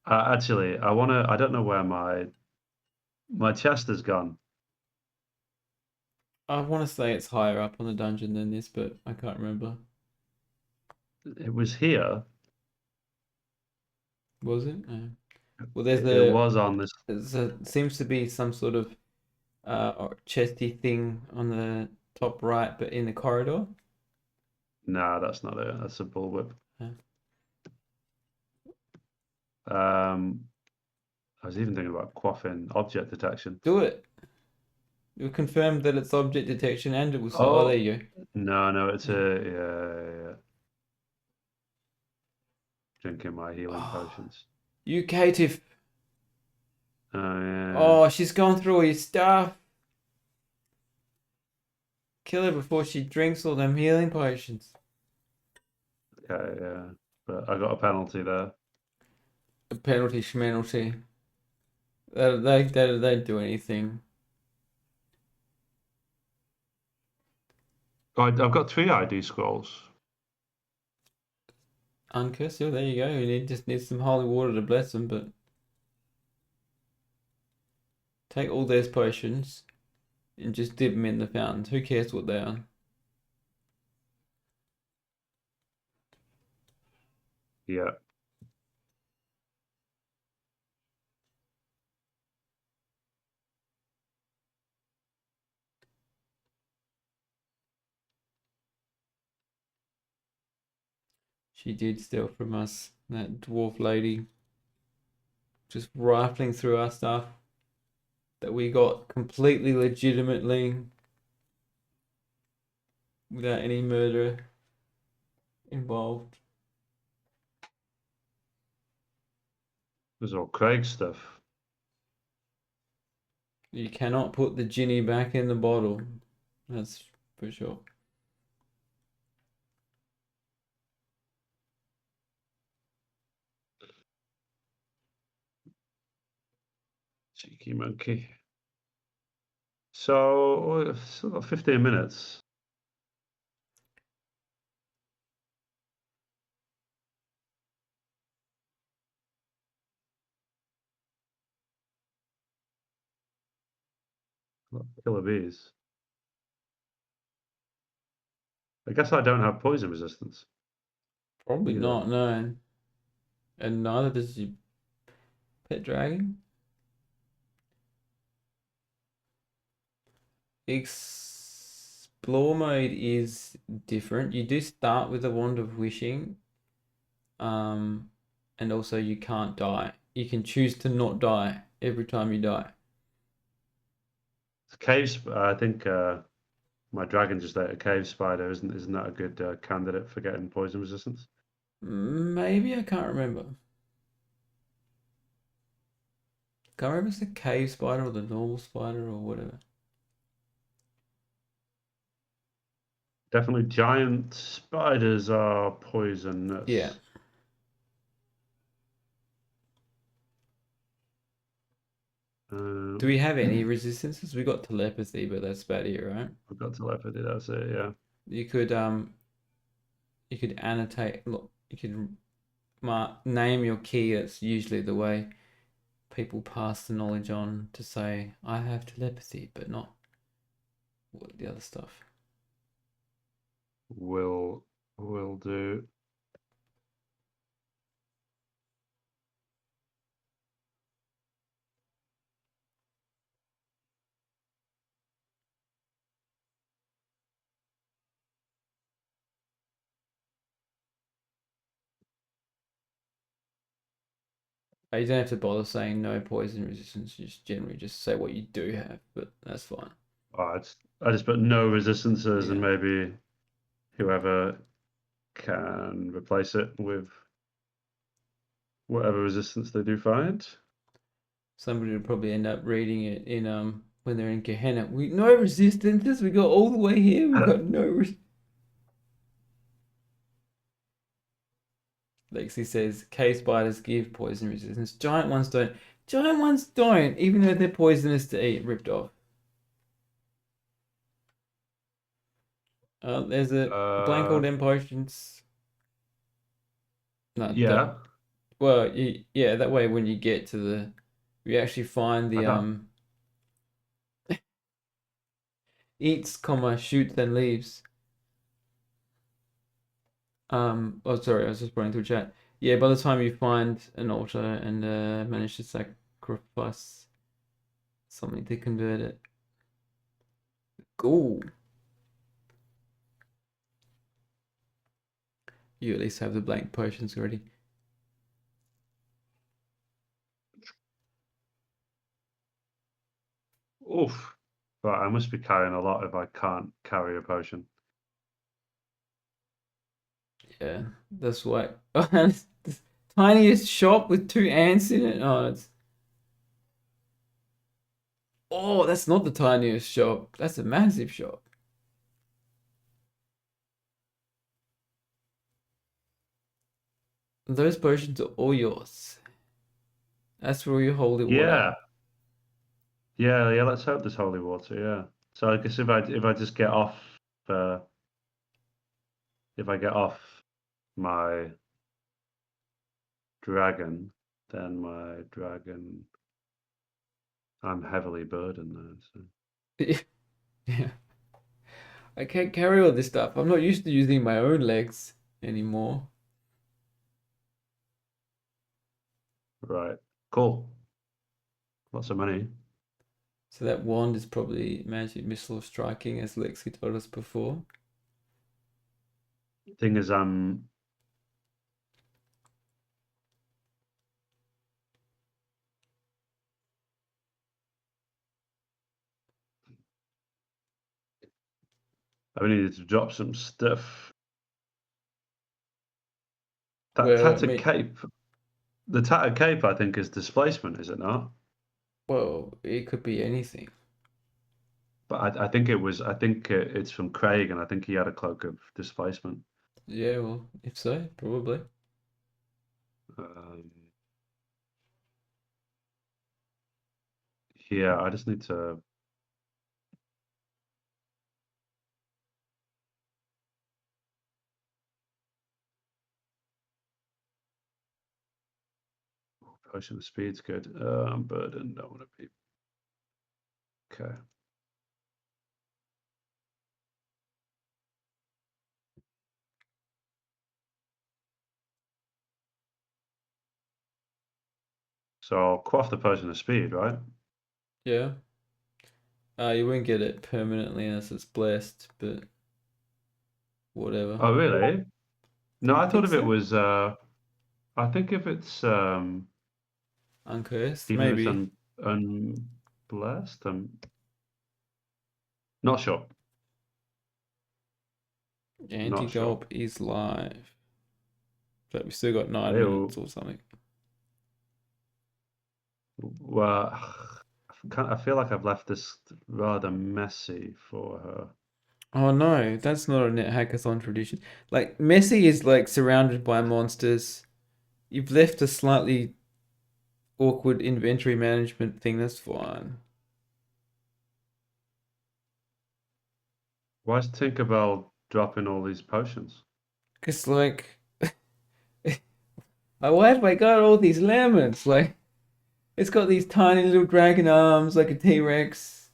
Actually, I don't know where my chest has gone. I want to say it's higher up on the dungeon than this, but I can't remember. It was here. Was it? No. Well, there's It was on this. seems to be some sort of chesty thing on the top right, but in the corridor. Nah, that's not it. That's a bullwhip. Huh. I was even thinking about quaffing object detection. Do it. You confirmed that it's object detection and it was. Oh, there you go. No, it's yeah. Drinking my healing potions. You caitiff. Oh yeah. Oh, she's gone through all your stuff. Kill her before she drinks all them healing potions. Okay, yeah. But I got a penalty there. A penalty schmenalty. They don't do anything. I've got 3 ID scrolls. Uncurse, oh, there you go. You just need some holy water to bless them, but take all those potions and just dip them in the fountains. Who cares what they are? Yeah. She did steal from us, that dwarf lady. Just rifling through our stuff that we got completely legitimately without any murder involved. There's all Craig stuff. You cannot put the ginny back in the bottle. That's for sure. Cheeky monkey. So, still got 15 minutes. Killer bees. I guess I don't have poison resistance. Probably either. not, no. And neither does your pet dragon. Explore mode is different. You do start with a wand of wishing. And also you can't die. You can choose to not die every time you die. Caves. I think my dragon just ate a cave spider. Isn't that a good candidate for getting poison resistance? Maybe, I can't remember. Can't remember if it's the cave spider or the normal spider or whatever. Definitely, giant spiders are poisonous. Yeah. Do we have any resistances? We got telepathy, but that's about it, right? I've got telepathy. That's it. Yeah. You could annotate. Look, you could name your key. That's usually the way people pass the knowledge on to say I have telepathy, but not what the other stuff. Will do. You don't have to bother saying no poison resistance. You just generally just say what you do have, but that's fine. I just put no resistances, and Yeah. maybe whoever can replace it with whatever resistance they do find. Somebody would probably end up reading it in when they're in Gehenna. We no resistances. We got all the way here. We got no. Lexi says cave spiders give poison resistance. Giant ones don't. Giant ones don't, even though they're poisonous to eat. Ripped off. There's a blank old M potions. No, Yeah. well, yeah. That way, when you get to you actually find the eats, shoots, then leaves. Oh, sorry, I was just running through chat. Yeah, by the time you find an altar and manage to sacrifice something to convert it. Cool. You at least have the blank potions already. Oof. But I must be carrying a lot if I can't carry a potion. Yeah, that's why. It's the tiniest shop with 2 ants in it. Oh, that's not the tiniest shop. That's a massive shop. Those potions are all yours. That's where you hold it water. Yeah. Let's hope there's holy water. Yeah. So I guess if I just get off, if I get off my dragon, then my dragon, I'm heavily burdened now. So. Yeah. I can't carry all this stuff. I'm not used to using my own legs anymore. Right. Cool. Lots of money. So that wand is probably magic missile striking, as Lexi told us before. Thing is, I needed to drop some stuff. That tattered cape. The tattered cape, I think, is displacement, is it not? Well, it could be anything. But I think it was. I think it's from Craig, and I think he had a cloak of displacement. Yeah, well, if so, probably. Yeah, I just need to. Potion of speed's good. I'm burdened. I want to be. Okay. So I'll quaff the potion of speed, right? Yeah. You won't get it permanently unless it's blessed, but whatever. Oh, really? No, I thought Think if it so? was. I think if it's Uncursed, even if it's maybe. unblessed, I'm not sure. Not sure. Anti-gulp is live. But we still got 9 minutes Ew. or something. Well, I feel like I've left this rather messy for her. Oh no, that's not a NetHackathon tradition. Like, Messi is like surrounded by monsters. You've left a slightly awkward inventory management thing, that's fine. Why is Tinkerbell dropping all these potions? Because, like, why have I got all these lemons? Like, it's got these tiny little dragon arms like a T-Rex.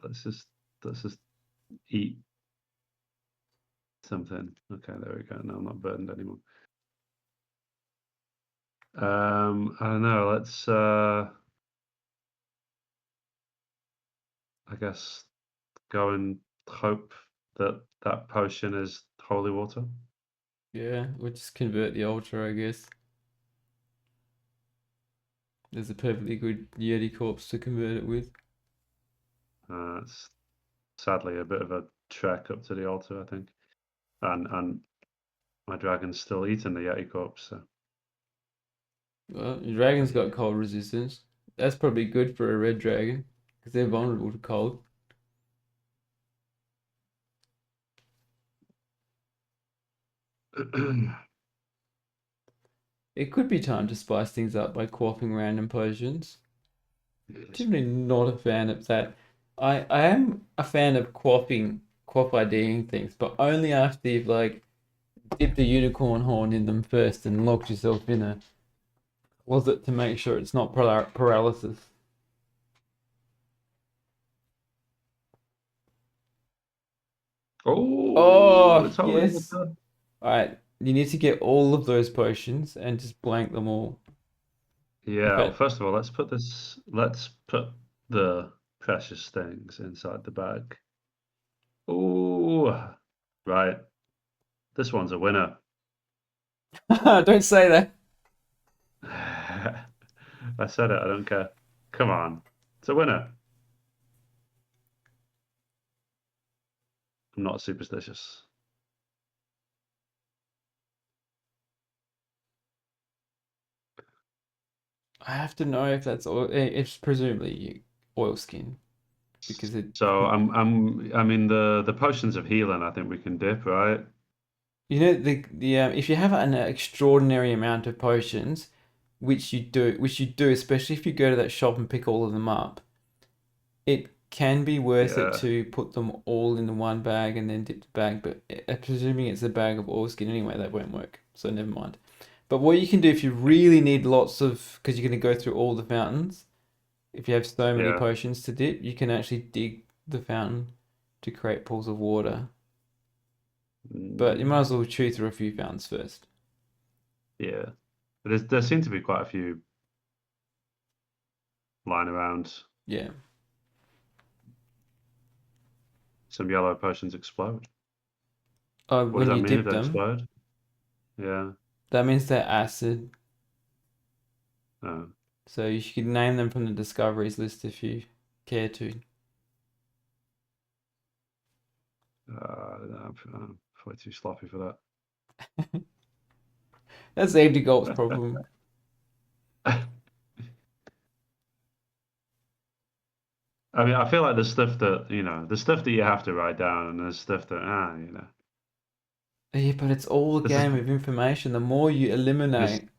Let's just eat something. Okay, there we go. Now I'm not burdened anymore. I don't know. Let's I guess go and hope that that potion is holy water. Yeah, we'll just convert the altar, I guess. There's a perfectly good Yeti corpse to convert it with. It's sadly a bit of a trek up to the altar, I think. And my dragon's still eating the Yeti corpse, so Well, your dragon's got cold resistance. That's probably good for a red dragon, because they're vulnerable to cold. It could be time to spice things up by quaffing random potions. Generally not a fan of that. I am a fan of quaff IDing things, but only after you've like dipped a unicorn horn in them first and locked yourself in a closet to make sure it's not paralysis. Oh, Oh, it's holy yes. water. Alright, you need to get all of those potions and just blank them all. Yeah, well, But first of all, let's put the precious things inside the bag. Oh, right. This one's a winner. don't say that. I said it, I don't care. Come on. It's a winner. I'm not superstitious. I have to know if that's oil. It's presumably oil skin because it. So I mean the potions of healing I think we can dip, right? You know the if you have an extraordinary amount of potions, which you do, especially if you go to that shop and pick all of them up, it can be worth it Yeah. to put them all in the one bag and then dip the bag. But presuming it's a bag of oil skin anyway, that won't work. So never mind. But what you can do if you really need lots of, because you're going to go through all the fountains, if you have so many Yeah. potions to dip, you can actually dig the fountain to create pools of water. But you might as well chew through a few fountains first. Yeah. But there seem to be quite a few lying around. Yeah. Some yellow potions explode. Oh, What does when that you mean if dip they them, explode? Yeah. that means they're acid. Oh. So you should name them from the discoveries list if you care to. I'm way too sloppy for that. That's Empty Gulp's problem. I mean, I feel like the stuff that, the stuff that you have to write down and the stuff that, Yeah, but it's all a this is, game of information. The more you this, eliminate,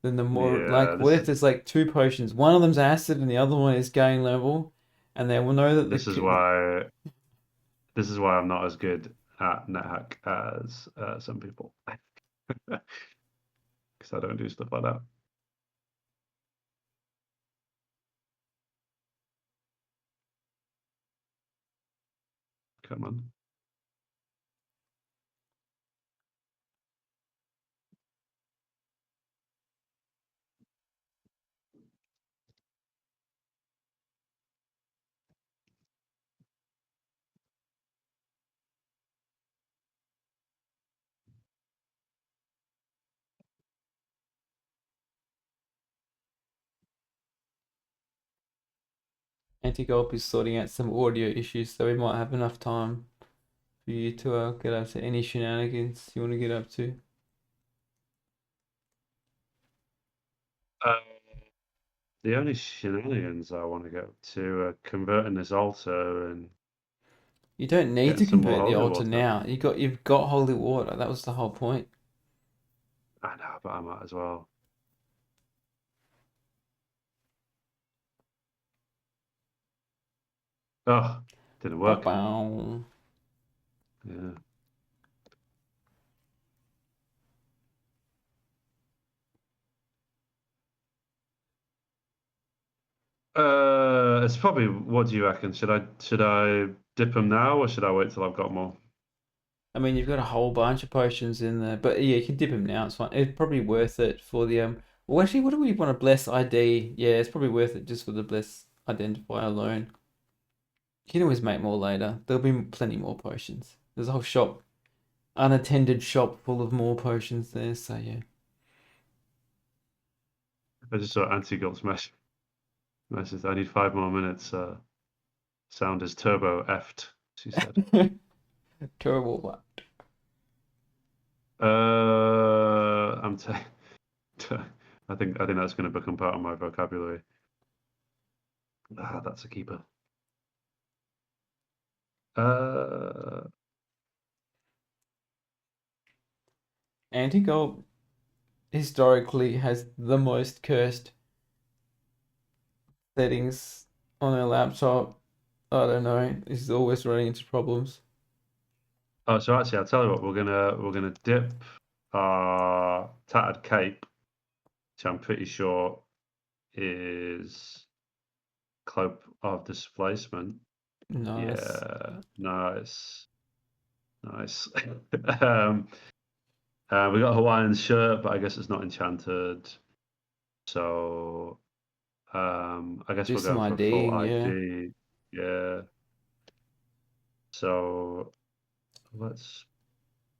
then the more, yeah, like, what this if is, there's like two potions? One of them's acid and the other one is gain level, and they will know that this is why, this is why I'm not as good at NetHack as some people. Because I don't do stuff like that. Come on. Anti-Gulp is sorting out some audio issues, so we might have enough time for you to get up to any shenanigans you want to get up to. The only shenanigans I want to get to converting this altar and You don't need getting to some more convert the holy altar water. now. You've got holy water. That was the whole point. I know, but I might as well. Oh, didn't work. Bow. Yeah. It's probably. What do you reckon? Should I dip them now, or should I wait till I've got more? I mean, you've got a whole bunch of potions in there, but yeah, you can dip them now. It's fine. It's probably worth it for the Well, actually, what do we want to bless ID? Yeah, it's probably worth it just for the bless identifier alone. You can always make more later. There'll be plenty more potions. There's a whole shop, unattended shop full of more potions there. So yeah. I just saw Anti-Gulp's message. I need 5 more minutes. Sound is turbo effed, she said. Terrible one. I'm I think that's going to become part of my vocabulary. That's a keeper. Anti-Gold historically has the most cursed settings on her laptop. I don't know. He's always running into problems. Oh, so actually, I'll tell you what. We're gonna dip our tattered cape, which I'm pretty sure is cloak of displacement. Nice. Yeah, nice. We got a Hawaiian shirt, but I guess it's not enchanted. So, I guess Do we'll some go for full IDing, yeah. ID. Yeah. So let's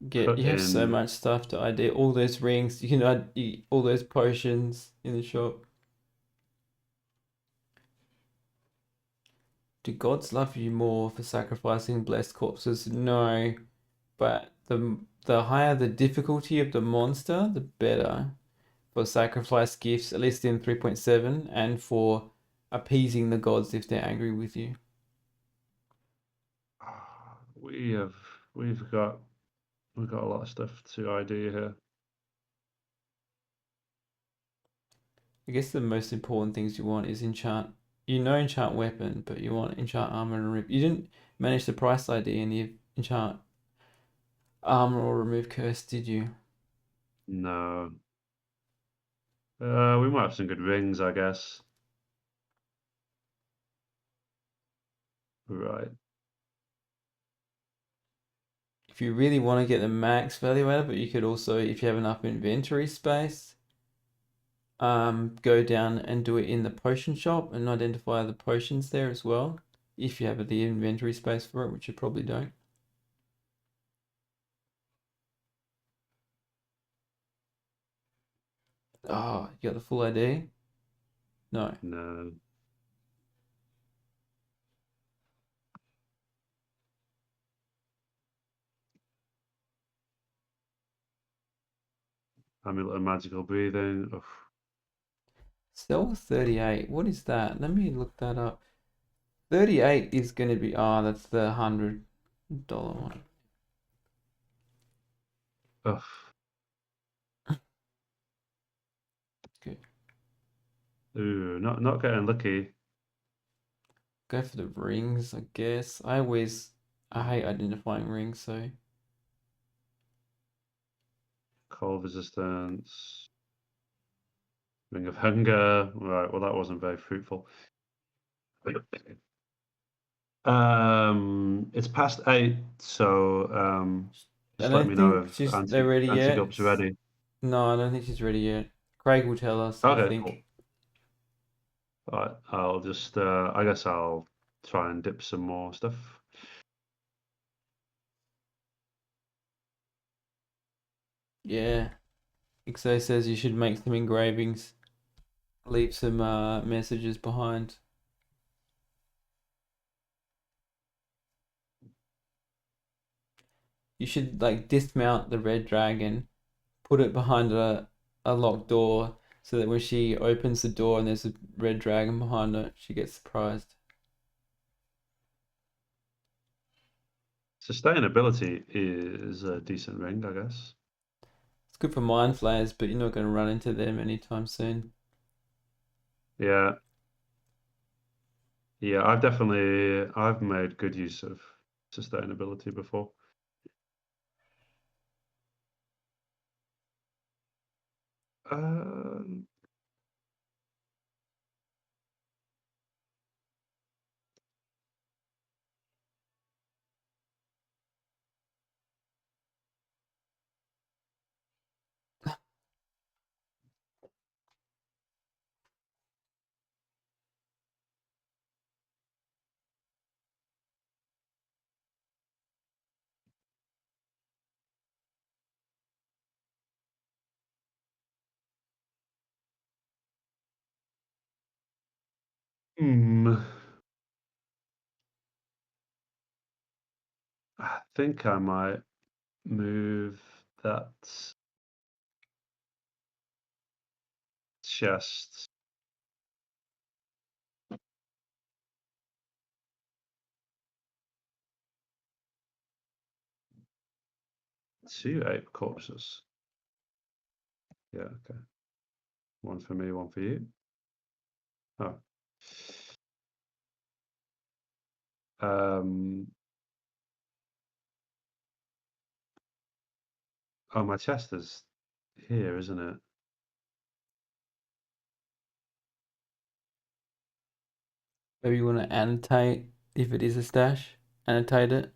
put You have so in. much stuff to ID. All those rings. You can ID all those potions in the shop. Do gods love you more for sacrificing blessed corpses? No, but the higher the difficulty of the monster, the better for sacrifice gifts, at least in 3.7, and for appeasing the gods if they're angry with you. We've got a lot of stuff to ID here. I guess the most important things you want is enchant. Enchant weapon, but you want enchant armor and remove. You didn't manage the price ID and you enchant armor or remove curse, did you? No. We might have some good rings, I guess. Right. If you really want to get the max value out of it, you could also, if you have enough inventory space, go down and do it in the potion shop and identify the potions there as well. If you have the inventory space for it, which you probably don't. Oh, you got the full ID? No. No. Amulet of magical breathing. Oof. Cell 38. What is that? Let me look that up. 38 is going to be, that's the $100 one. Ugh. Good. Ooh, not getting lucky. Go for the rings, I guess. I hate identifying rings, so. Cold resistance. Ring of hunger. Right, well that wasn't very fruitful. It's past 8, so just I let don't me know think if they're ready yet. Anti-Gulp's ready. No, I don't think she's ready yet. Craig will tell us, I Okay, think. cool. Alright, I'll just I guess I'll try and dip some more stuff. Yeah. XO says you should make some engravings. Leave some messages behind. you should like dismount the red dragon, put it behind a locked door, so that when she opens the door and there's a red dragon behind it, she gets surprised. Sustainability is a decent ring, I guess. It's good for mind flayers, but you're not going to run into them anytime soon. Yeah. Yeah, I've made good use of sustainability before. Um, hmm. I think I might move that chest. Two ape corpses. Yeah, okay. One for me, one for you. Oh. Oh, my chest is here, isn't it? Maybe you want to annotate if it is a stash. Annotate it.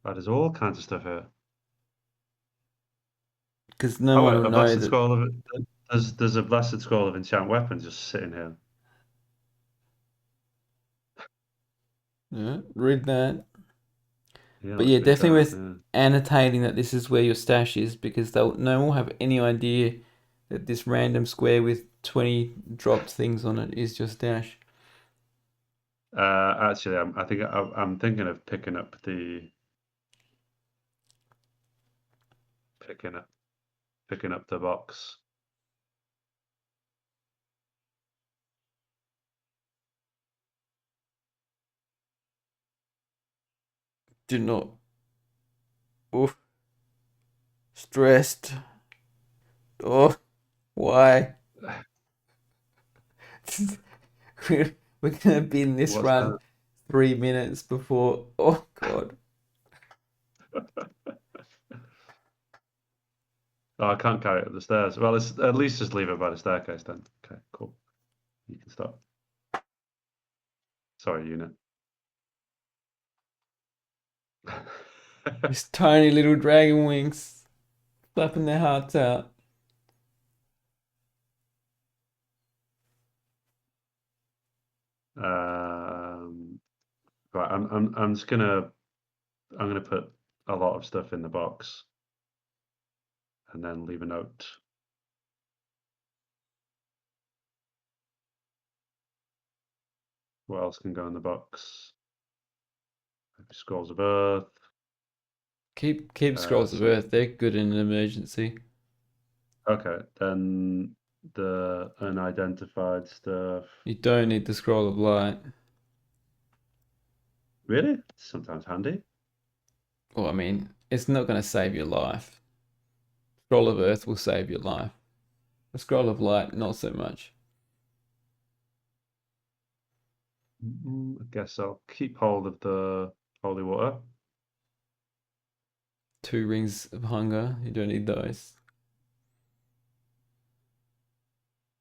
There's all kinds of stuff here. Because no Oh one wait, will a know blessed that. scroll of there's a blessed scroll of enchant weapons just sitting here. Yeah, read that. Yeah, But let's yeah, read definitely that. worth annotating that this is where your stash is, because no one will have any idea that this random square with 20 dropped things on it is your stash. Actually, I'm thinking of picking up the box. Do not. Oof. Stressed. Oh, why? We're gonna be in this What's run that? 3 minutes before. Oh God. Oh, I can't carry it up the stairs. Well, it's at least just leave it by the staircase then. Okay, cool. You can stop. Sorry, unit. These tiny little dragon wings flapping their hearts out. Right, I'm gonna put a lot of stuff in the box and then leave a note. What else can go in the box? Scrolls of Earth. Keep scrolls of earth. They're good in an emergency. Okay, then the unidentified stuff. You don't need the scroll of light. Really? Sometimes handy. Well, I mean, it's not going to save your life. Scroll of earth will save your life. The scroll of light, not so much. I guess I'll keep hold of the holy water. 2 rings of hunger. You don't need those.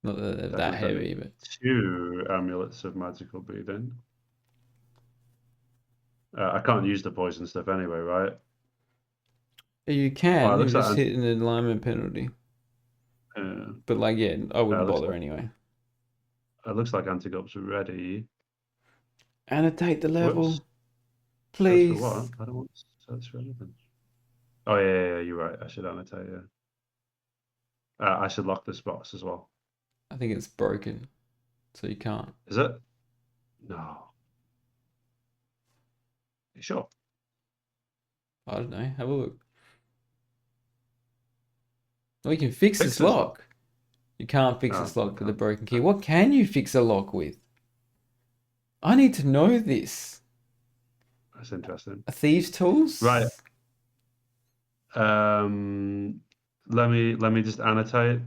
Not that they're that Definitely don't heavy, need but 2 amulets of magical breathing. I can't use the poison stuff anyway, right? you Oh, it can. You looks just like hit an alignment penalty. uh, But like, yeah, I it wouldn't looks bother like anyway. antidotes are ready. Annotate the Whoops. level, Search for please. what? I don't want to search for anything. Oh yeah, you're right. I should annotate. Yeah. I should lock this box as well. I think it's broken, so you can't. Is it? No. You sure? I don't know. Have a look. Well, you can fix Fix this this lock. You can't fix Oh, this lock with a okay. broken key. What can you fix a lock with? I need to know this. That's interesting. A thieves' tools? Right. Let me just annotate.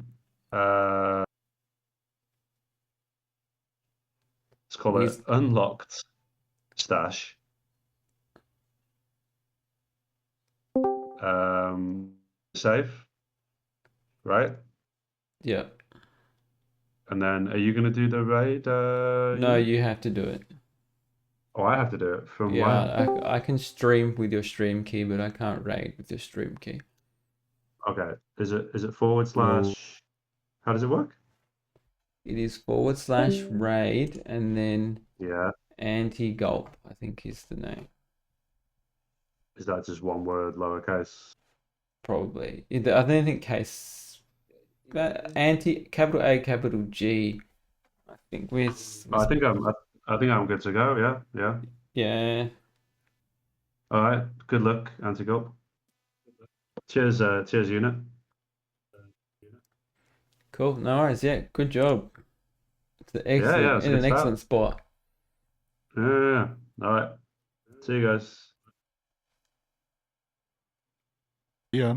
Let's call it unlocked stash. Save. Right. Yeah. And then, are you going to do the raid? No, you have to do it. Oh, I have to do it from where? Yeah, I can stream with your stream key, but I can't raid with your stream key. Okay. Is it forward slash? How does it work? It is /raid and then Yeah. anti-gulp, I think is the name. Is that just one word, lowercase? Probably. I don't think case capital A, capital G. I think I think I'm good to go. Yeah. Yeah. yeah. All right. Good luck, Antigulp. Cheers, unit. Cool. No worries. Yeah, good job. It's an excellent it's in good an stuff. excellent spot. Yeah. All right. See you guys. Yeah.